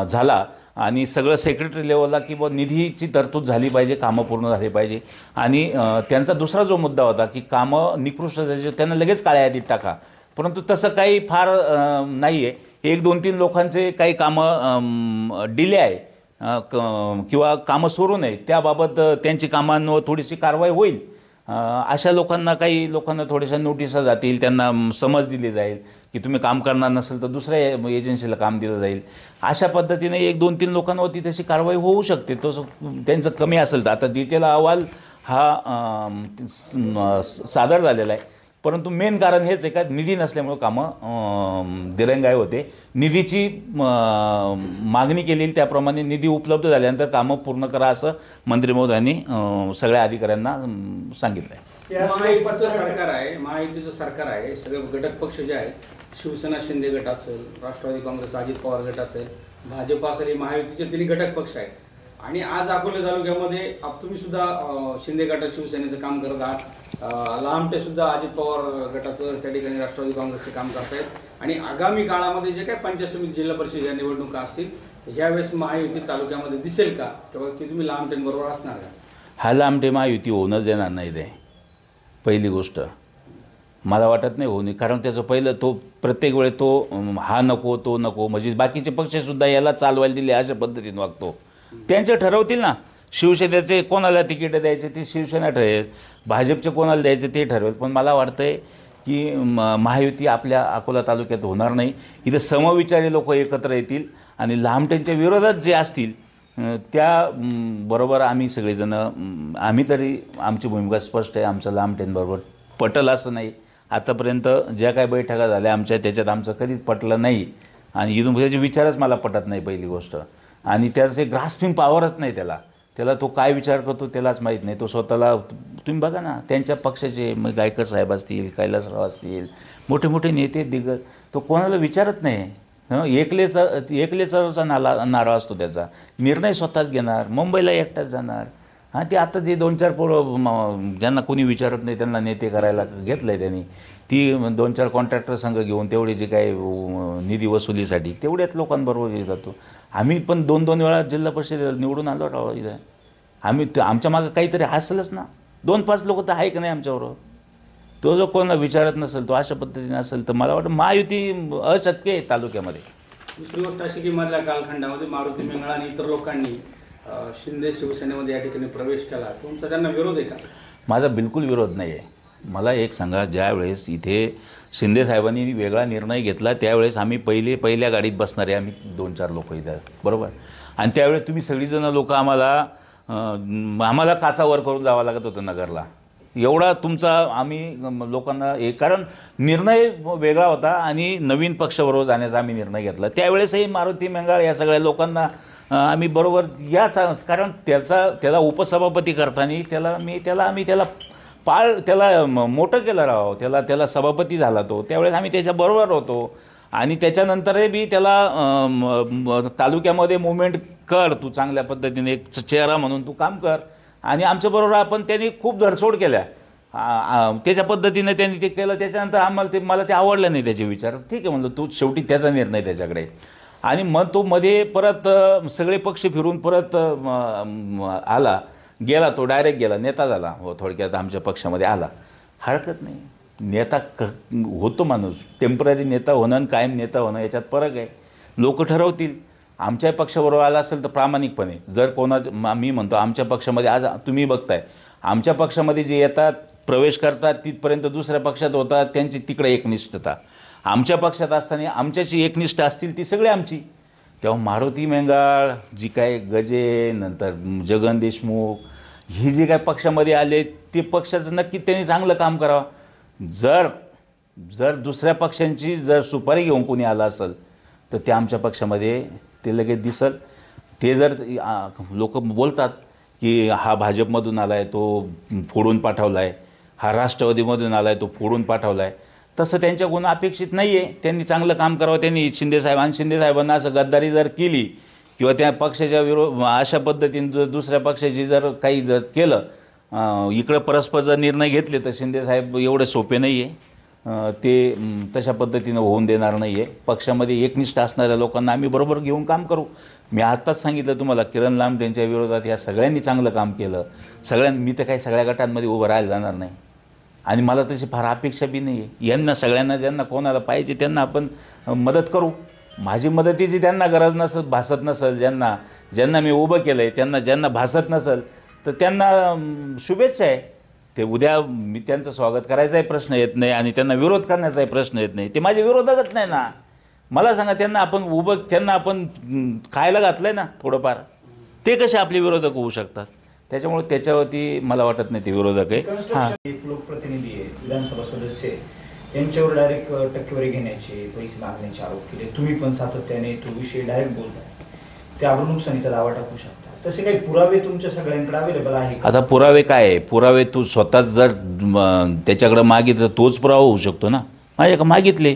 झाला आणि सगळं सेक्रेटरी लेवलला की बुवा निधीची तरतूद झाली पाहिजे, कामं पूर्ण झाली पाहिजे. आणि त्यांचा दुसरा जो मुद्दा होता की कामं निकृष्ट झाली त्यांना लगेच काळ्या यादीत टाका, परंतु तसं काही फार नाही आहे. 1-2-3 लोकांचे काही कामं डिले आहे किंवा कामं सुरू नाही, त्याबाबत त्यांची कामांवर थोडीशी कारवाई होईल. अशा लोकांना, काही लोकांना थोड्याशा नोटिसा जातील, त्यांना समज दिली जाईल की तुम्ही काम करणार नसेल तर दुसऱ्या एजन्सीला काम दिलं जाईल. अशा पद्धतीने 1-2-3 लोकांवरती तशी कारवाई होऊ शकते. तो त्यांचं कमी असेल तर. आता डिटेल अहवाल हा सादर झालेला आहे, परंतु मेन कारण हेच आहे का निधी नसल्यामुळे कामं दिरंगाई होते. निधीची मागणी केलेली त्याप्रमाणे निधी उपलब्ध झाल्यानंतर कामं पूर्ण करा असं मंत्री महोदयांनी सगळ्या अधिकाऱ्यांना सांगितलं आहे.
महायुतीचं सरकार आहे, महायुतीचं सरकार आहे, सगळे घटक पक्ष जे आहेत, शिवसेना शिंदे गट असेल, राष्ट्रवादी काँग्रेस अजित पवार गट असेल, भाजप असेल, हे महायुतीचे तिन्ही घटक पक्ष आहेत. आणि आज अकोले तालुक्यामध्ये तुम्ही सुद्धा शिंदे गटात शिवसेनेचं काम करत आहात, लांबटे सुद्धा अजित पवार गटाचं त्या ठिकाणी राष्ट्रवादी काँग्रेसचं काम करतायत. आणि आगामी काळामध्ये जे काही पंचायत समिती जिल्हा परिषद या निवडणुका असतील यावेळेस महायुती तालुक्यामध्ये दिसेल का, किंवा की तुम्ही लांबटेंबरोबर असणार का?
हा लांबटे महायुती होऊनच देणार नाही ते. पहिली गोष्ट मला वाटत नाही होणे, कारण त्याचं पहिलं तो प्रत्येक वेळे तो हा नको तो नको, म्हणजे बाकीचे पक्षसुद्धा याला चालवायला दिले अशा पद्धतीने वागतो. त्यांचे ठरवतील ना, शिवसेनेचे कोणाला तिकीट द्यायचे ते शिवसेना ठरेल, भाजपचे कोणाला द्यायचे ते ठरवेल. पण मला वाटतंय की महायुती आपल्या अकोला तालुक्यात होणार नाही. इथं समविचारी लोक एकत्र येतील आणि लांबटेंच्या विरोधात जे असतील त्या बरोबर आम्ही सगळेजणं, आम्ही तरी आमची भूमिका स्पष्ट आहे. आमचं लांबटेंबरोबर पटलं असं नाही. आतापर्यंत ज्या काय बैठका झाल्या आमच्या त्याच्यात आमचं कधीच पटलं नाही. आणि इथून त्याचे विचारच मला पटत नाही पहिली गोष्ट. आणि त्याचे ग्रास्पिंग पॉवरच नाही त्याला तो काय विचार करतो त्यालाच माहीत नाही. तो स्वतःला तुम्ही बघा ना, त्यांच्या पक्षाचे मग गायकर साहेब असतील, कैलासराव असतील, मोठे मोठे नेते दिग्गज, तो कोणाला विचारत नाही. एकलेचा नारा असतो त्याचा. निर्णय स्वतःच घेणार, मुंबईला एकटाच जाणार. हां, ते आता जे 2-4 पोरं ज्यांना कोणी विचारत नाही त्यांना नेते करायला घेतलं आहे त्यांनी. ती 2-4 कॉन्ट्रॅक्टर संघ घेऊन तेवढे जे काही निधी वसुलीसाठी तेवढ्याच लोकांबरोबर जातो. आम्ही पण 2-2 वेळा जिल्हा परिषद निवडून आलो राव इथं. आम्ही आमच्या मागं काहीतरी असेलच ना. 2-5 लोक तर आहे का नाही आमच्याबरोबर. तो जो कोणाला विचारत नसेल, तो अशा पद्धतीने असेल, तर मला वाटतं महायुती अशक्य आहे तालुक्यामध्ये.
दुसरी गोष्ट अशी की मधल्या कालखंडामध्ये मारुती मेंगळा आणि इतर लोकांनी शिंदे शिवसेनेमध्ये या ठिकाणी प्रवेश केला. तुमचा त्यांना विरोध आहे का?
माझा बिलकुल विरोध नाही आहे. मला एक सांगा, ज्यावेळेस इथे शिंदे साहेबांनी वेगळा निर्णय घेतला त्यावेळेस आम्ही पहिल्या गाडीत बसणारे आम्ही 2-4 लोक इथं, बरोबर. आणि त्यावेळेस तुम्ही सगळीजणं लोक आम्हाला काचावर करून जावं लागत होतं नगरला. एवढा तुमचा आम्ही लोकांना कारण निर्णय वेगळा होता आणि नवीन पक्षाबरोबर जाण्याचा आम्ही निर्णय घेतला. त्यावेळेसही मारुती मेंगाळ या सगळ्या लोकांना आम्ही बरोबर कारण त्याला उपसभापती करताना त्याला मोठं केलं राव. त्याला सभापती झाला तो. त्यावेळेस आम्ही त्याच्याबरोबर होतो. आणि त्याच्यानंतरही बी त्याला तालुक्यामध्ये मुवमेंट कर, तू चांगल्या पद्धतीने एक चेहरा म्हणून तू काम कर. आणि आमच्याबरोबर त्यांनी खूप धडसोड केल्या. त्याच्या पद्धतीने त्यांनी ते केलं. त्याच्यानंतर मला ते आवडलं नाही त्याचे विचार. ठीक आहे म्हणलं, तू शेवटी त्याचा निर्णय त्याच्याकडे. आणि मग तो मध्ये परत सगळे पक्ष फिरून परत गेला. तो डायरेक्ट गेला, नेता झाला. हो, थोडक्यात आमच्या पक्षामध्ये आला. हरकत नाही, नेता होतो माणूस. टेम्पररी नेता होणं आणि कायम नेता होणं याच्यात फरक आहे. लोक ठरवतील. आमच्या पक्षाबरोबर आला असेल तर प्रामाणिकपणे, जर मी म्हणतो आमच्या पक्षामध्ये आज तुम्ही बघताय, आमच्या पक्षामध्ये जे येतात प्रवेश करतात तिथपर्यंत दुसऱ्या पक्षात होतात, त्यांची तिकडे एकनिष्ठता. आमच्या पक्षात असताना आमच्याची एकनिष्ठ असतील ती सगळी आमची. तेव्हा मारुती मेंगाळ, जी काय गजे, नंतर जगन देशमुख, ही जी काय पक्षामध्ये आले ते पक्षाचं नक्की त्यांनी चांगलं काम करावं. जर दुसऱ्या पक्षांची जर सुपारी घेऊन कोणी आलं असेल तर ते आमच्या पक्षामध्ये ते लगेच दिसल. ते जर लोक बोलतात की हा भाजपमधून आला आहे तो फोडून पाठवला आहे, हा राष्ट्रवादीमधून आला आहे तो फोडून पाठवला आहे, तसं त्यांच्याकडून अपेक्षित नाही आहे. त्यांनी चांगलं काम करावं. त्यांनी शिंदेसाहेबांना असं गद्दारी जर केली किंवा त्या पक्षाच्या अशा पद्धतीने जर दुसऱ्या पक्षाची जर काही जर केलं, इकडं परस्पर जर निर्णय घेतले तर शिंदेसाहेब एवढे सोपे नाही आहे. ते तशा पद्धतीनं होऊन देणार नाही आहे. पक्षामध्ये एकनिष्ठ असणाऱ्या लोकांना आम्ही बरोबर घेऊन काम करू. मी आत्ताच सांगितलं तुम्हाला, किरण लांब यांच्या विरोधात या सगळ्यांनी चांगलं काम केलं. मी तर काही सगळ्या गटांमध्ये उभं राहायला जाणार नाही आणि मला तशी फार अपेक्षा बी नाही आहे. यांना सगळ्यांना ज्यांना कोणाला पाहिजे त्यांना आपण मदत करू. माझी मदतीची त्यांना गरज भासत नसेल, ज्यांना मी उभं केलं आहे ज्यांना भासत नसेल तर त्यांना शुभेच्छा आहे. ते उद्या मी त्यांचं स्वागत करायचाही प्रश्न येत नाही आणि त्यांना विरोध करण्याचाही प्रश्न येत नाही. ते माझे विरोधकच नाही ना. मला सांगा, त्यांना आपण खायला घातलं आहे ना थोडंफार, ते कसे आपले विरोधक होऊ शकतात? त्याच्यामुळे त्याच्यावरती मला वाटत नाही ते विरोधक आहे. हां,
एक लोकप्रतिनिधी आहे, विधानसभा सदस्य आहे, यांच्यावर डायरेक्ट टक्केवारी घेण्याचे, पैसे मागण्याचे आरोप केले. तुम्ही पण सातत्याने तो विषय डायरेक्ट बोलताय. ते आपण नुकसानीचा दावा टाकू शकता. तसे काही पुरावे तुमच्या सगळ्यांकडे अवेलेबल आहे का?
आता पुरावे काय आहे? पुरावे तू स्वतःच जर त्याच्याकडे मागितलं तोच पुरावा होऊ शकतो ना. माझ्या मागितले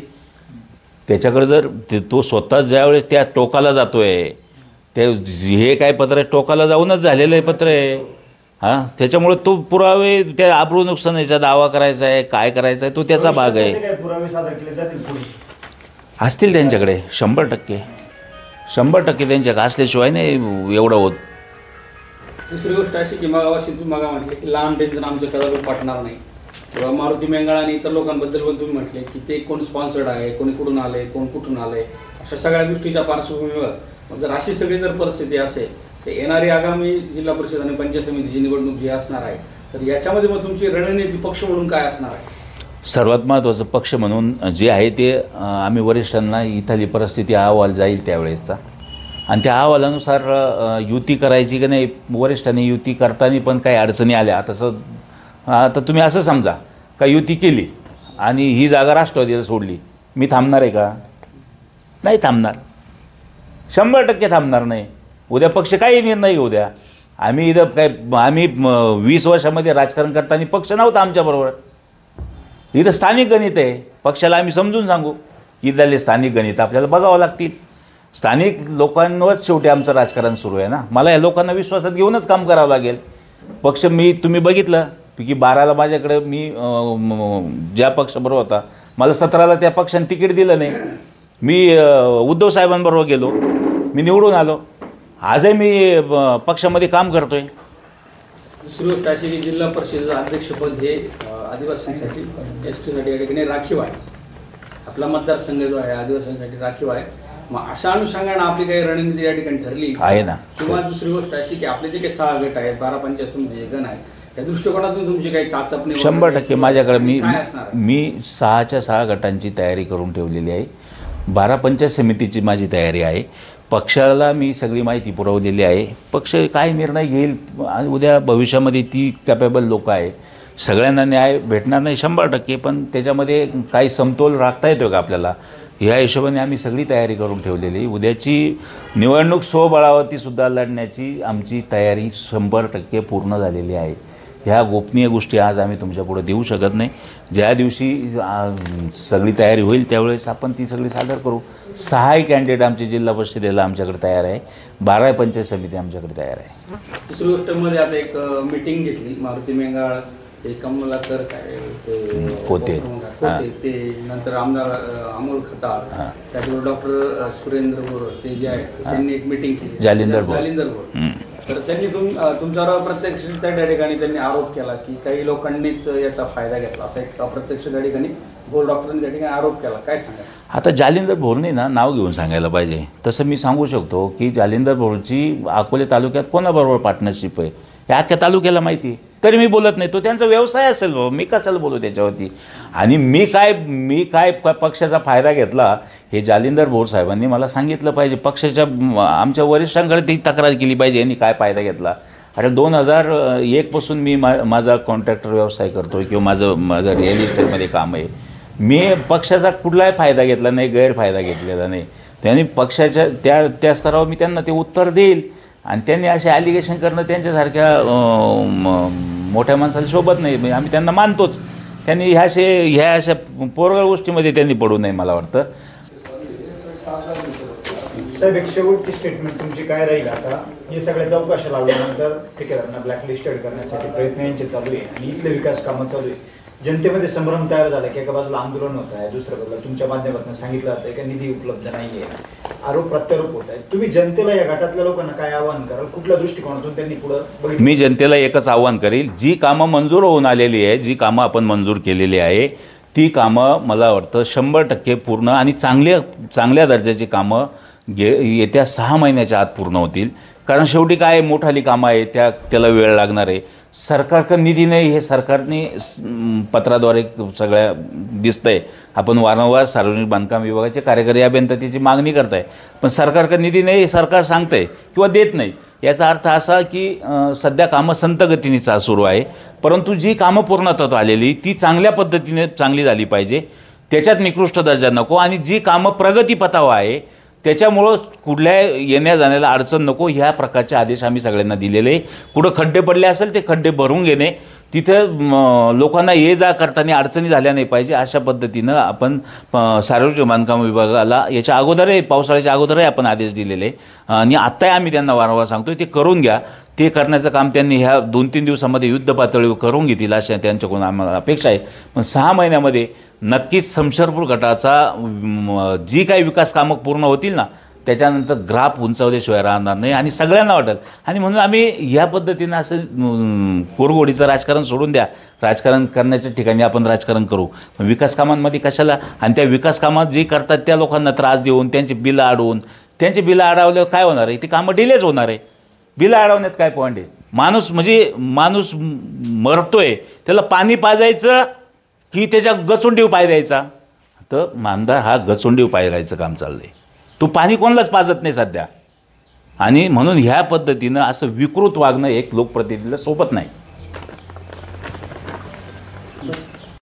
त्याच्याकडे जर तो स्वतःच ज्यावेळेस त्या टोकाला जातो आहे, ते हे काय पत्र आहे टोकाला जाऊनच झालेलं आहे पत्र आहे हां. त्याच्यामुळे तो पुरावे त्या आबरू नुकसानीचा दावा करायचा आहे, काय करायचा आहे तो त्याचा भाग आहे.
तसे काही पुरावे सादर केले जातील पुढे?
असतील त्यांच्याकडे 100% त्यांच्याकडे असल्याशिवाय नाही एवढं होत.
दुसरी गोष्ट अशी की मगाशी तुम्ही म्हटले की लहान टेन्शन आमच्या कदापि पटणार नाही, किंवा मारुती मेंगाळ आणि इतर लोकांबद्दल पण तुम्ही म्हटले की ते कोण स्पॉन्सर्ड आहे, कोणी कुठून आले, कोण कुठून आले, अशा सगळ्या गोष्टीच्या पार्श्वभूमीवर जर अशी सगळी जर परिस्थिती असेल तर येणारी आगामी जिल्हा परिषद आणि पंचायत समितीची निवडणूक जी असणार आहे तर याच्यामध्ये मग तुमची रणनीती पक्ष म्हणून काय असणार आहे?
सर्वात महत्त्वाचं पक्ष म्हणून जे आहे ते आम्ही वरिष्ठांना इथली परिस्थिती अहवाल जाईल त्यावेळेसचा आणि त्या अहवालानुसार युती करायची की नाही. वरिष्ठांनी युती करताना पण काही अडचणी आल्या तसं आता तुम्ही असं समजा का युती केली आणि ही जागा राष्ट्रवादीला सोडली, मी थांबणार आहे का? नाही थांबणार, 100% थांबणार नाही. उद्या पक्ष काही निर्णय घेऊ द्या. आम्ही इथं काय आम्ही 20 वर्षामध्ये राजकारण करताना पक्ष नव्हता आमच्याबरोबर. इथं स्थानिक गणित आहे, पक्षाला आम्ही समजून सांगू इथले स्थानिक गणित आपल्याला बघावं लागतील. स्थानिक लोकांवरच शेवटी आमचं राजकारण सुरू आहे ना. मला या लोकांना विश्वासात घेऊनच काम करावं लागेल. पक्ष तुम्ही बघितलं की 12ला माझ्याकडे मी ज्या पक्षाबरोबर होता मला 17ला त्या पक्षाने तिकीट दिलं नाही. मी उद्धव साहेबांबरोबर गेलो, मी निवडून आलो. आजही मी पक्षामध्ये काम करतोय.
दुसरी गोष्ट अशी की जिल्हा परिषदेचं अध्यक्षपद हे आदिवासींसाठी एसटीसाठी या ठिकाणी राखीव आहे. आपला मतदारसंघ जो आहे आदिवासींसाठी राखीव आहे. मग अशा अनुषंगाने आपली काही रणनीती या ठिकाणी ठरली
आहे ना.
किंवा दुसरी गोष्ट अशी की आपले जे काही 6 गट आहेत, 12 पंचायत समिती गण आहेत, त्या दृष्टिकोनातून तुमची काही चाचपणी
100% माझ्याकडे
काय असणार आहे?
मी 6च्या 6 गटांची तयारी करून ठेवलेली आहे. 12 पंचायत समितीची माझी तयारी आहे. पक्षाला मी सगळी माहिती पुरवलेली आहे. पक्ष काय निर्णय घेईल आणि उद्या भविष्यामध्ये ती कॅपेबल लोक आहे. सगळ्यांना न्याय भेटणार नाही 100%, पण त्याच्यामध्ये काही समतोल राखता येतो का आपल्याला, ह्या हिशोबाने आम्ही सगळी तयारी करून ठेवलेली. उद्याची निवडणूक स्वबळावरतीसुद्धा लढण्याची आमची तयारी 100% पूर्ण झालेली आहे. ह्या गोपनीय गोष्टी आज आम्ही तुमच्यापुढे देऊ शकत नाही. ज्या दिवशी सगळी तयारी होईल त्यावेळेस आपण ती सगळी सादर करू. 6 कॅन्डिडेट आमचे जिल्हा परिषदेला आमच्याकडे तयार आहे. 12 पंचायत समिती आमच्याकडे तयार आहे.
दुसरी गोष्ट मध्ये आता एक मीटिंग घेतली मारुती मेंगाळ ते कमलाकर काय ते
होते
ते नंतर आमदार अमोल खताळ त्याच्यावर डॉक्टर सुरेंद्र बोर ते जे आहेत त्यांनी एक मीटिंग केली
जालिंदर बोर.
तर त्यांनी तुमच्यावर प्रत्यक्ष त्या ठिकाणी त्यांनी आरोप केला की काही लोकांनीच याचा फायदा घेतला असा एक अप्रत्यक्ष त्या ठिकाणी भोर डॉक्टरांनी त्या ठिकाणी आरोप केला. काय सांगा?
आता जालिंदर भोरने ना नाव घेऊन सांगायला पाहिजे. तसं मी सांगू शकतो की जालिंदर भोरची अकोले तालुक्यात कोणाबरोबर पार्टनरशिप आहे हे अख्ख्या तालुक्याला माहिती आहे. तरी मी बोलत नाही. तो त्यांचा व्यवसाय असेल, मी कशाला बोलू त्याच्यावरती. आणि मी काय पक्षाचा फायदा घेतला हे जालिंदर भोर साहेबांनी मला सांगितलं पाहिजे. पक्षाच्या आमच्या वरिष्ठांकडे ती तक्रार केली पाहिजे यांनी काय फायदा घेतला. अरे 2001 पासून मी माझा कॉन्ट्रॅक्टर व्यवसाय करतो किंवा माझं रिअल इस्टेटमध्ये काम आहे. मी पक्षाचा कुठलाही फायदा घेतला नाही, गैरफायदा घेतलेला नाही. त्यांनी पक्षाच्या त्या स्तरावर मी त्यांना ते उत्तर देईल. आणि त्यांनी असे ॲलिगेशन करणं त्यांच्यासारख्या मोठ्या माणसाला शोभत नाही. आम्ही त्यांना मानतोच. त्यांनी ह्या अशा पोरगळ गोष्टीमध्ये त्यांनी पडू नये मला वाटतं.
साहेब एक शेवटची स्टेटमेंट तुमची काय राहील? आता हे सगळ्या चौकशा लावल्यानंतर ठेकेदारांना ब्लॅकलिस्टेड करण्यासाठी प्रयत्न यांचे चालू आहे आणि इथले विकास कामं चालू आहे. जनतेमध्ये संभ्रम तयार झाला की एका बाजूला आंदोलन होत आहे, दुसऱ्या बाजूला तुमच्या माध्यमातून सांगितलं जातं की निधी उपलब्ध नाही आहे, आरोप प्रत्यारोप होत आहे. तुम्ही जनतेला या गटातल्या लोकांना काय आवाहन कराल? कुठल्या दृष्टिकोनातून त्यांनी पुढे?
मी जनतेला एकच आव्हान करेल, जी कामं मंजूर होऊन आलेली आहे, जी कामं आपण मंजूर केलेली आहे ती कामं मला वाटतं 100% पूर्ण आणि चांगल्या दर्जाची कामं येत्या 6 महिन्याच्या आत पूर्ण होतील. कारण शेवटी काय मोठाली कामं आहे त्याला वेळ लागणार आहे. सरकारकडे निधी नाही हे सरकारने पत्राद्वारे सगळ्या दिसतंय. आपण वारंवार सार्वजनिक बांधकाम विभागाचे कार्यकारी अभियंत्याची मागणी करताय, पण सरकारकडे निधी नाही हे सरकार सांगतंय किंवा देत नाही. याचा अर्थ असा की सध्या कामं संत गतीने सुरू आहे. परंतु जी कामं पूर्णत्वात आलेली ती चांगल्या पद्धतीने चांगली झाली पाहिजे, त्याच्यात निकृष्ट दर्जा नको. आणि जी कामं प्रगतीपथावर आहे त्याच्यामुळं कुठल्या येण्या जाण्याला अडचण नको ह्या प्रकारचे आदेश आम्ही सगळ्यांना दिलेले आहे. कुठं खड्डे पडले असेल ते खड्डे भरून घेणे, तिथं लोकांना ये जा करताना अडचणी झाल्या नाही पाहिजे अशा पद्धतीनं आपण सार्वजनिक बांधकाम विभागाला याच्या अगोदरही पावसाळ्याच्या अगोदरही आपण आदेश दिलेले आणि आत्ताही आम्ही त्यांना वारंवार सांगतोय ते करून घ्या. ते करण्याचं काम त्यांनी ह्या 2-3 दिवसामध्ये युद्ध पातळीवर करून घेतील अशा त्यांच्याकडून आम्हाला अपेक्षा आहे. पण 6 महिन्यामध्ये नक्कीच समशेरपूर गटाचा जी काही विकास कामं पूर्ण होतील ना त्याच्यानंतर ग्राफ उंचावल्याशिवाय राहणार नाही आणि सगळ्यांना वाटेल. आणि म्हणून आम्ही या पद्धतीनं असं कोरगोडीचं राजकारण सोडून द्या, राजकारण करण्याच्या ठिकाणी आपण राजकारण करू, विकास कामांमध्ये कशाला. आणि त्या विकास कामात जे करतात त्या लोकांना त्रास देऊन त्यांची बिलं अडवून त्यांची बिलं अडवल्यावर काय होणार आहे, ती कामं डिलेच होणार आहे. बिलं अडवण्यात काय पॉईंट आहे. माणूस मरतोय त्याला पाणी पाजायचं की त्याच्या गचुंडीव पाय द्यायचा. तर आमदार हा गचुंडीव पाय द्यायचं काम चाललं आहे. तो पाणी कोणालाच पाजत नाही सध्या. आणि म्हणून ह्या पद्धतीनं असं विकृत वागणं एक लोकप्रतिनिधीला सोबत नाही.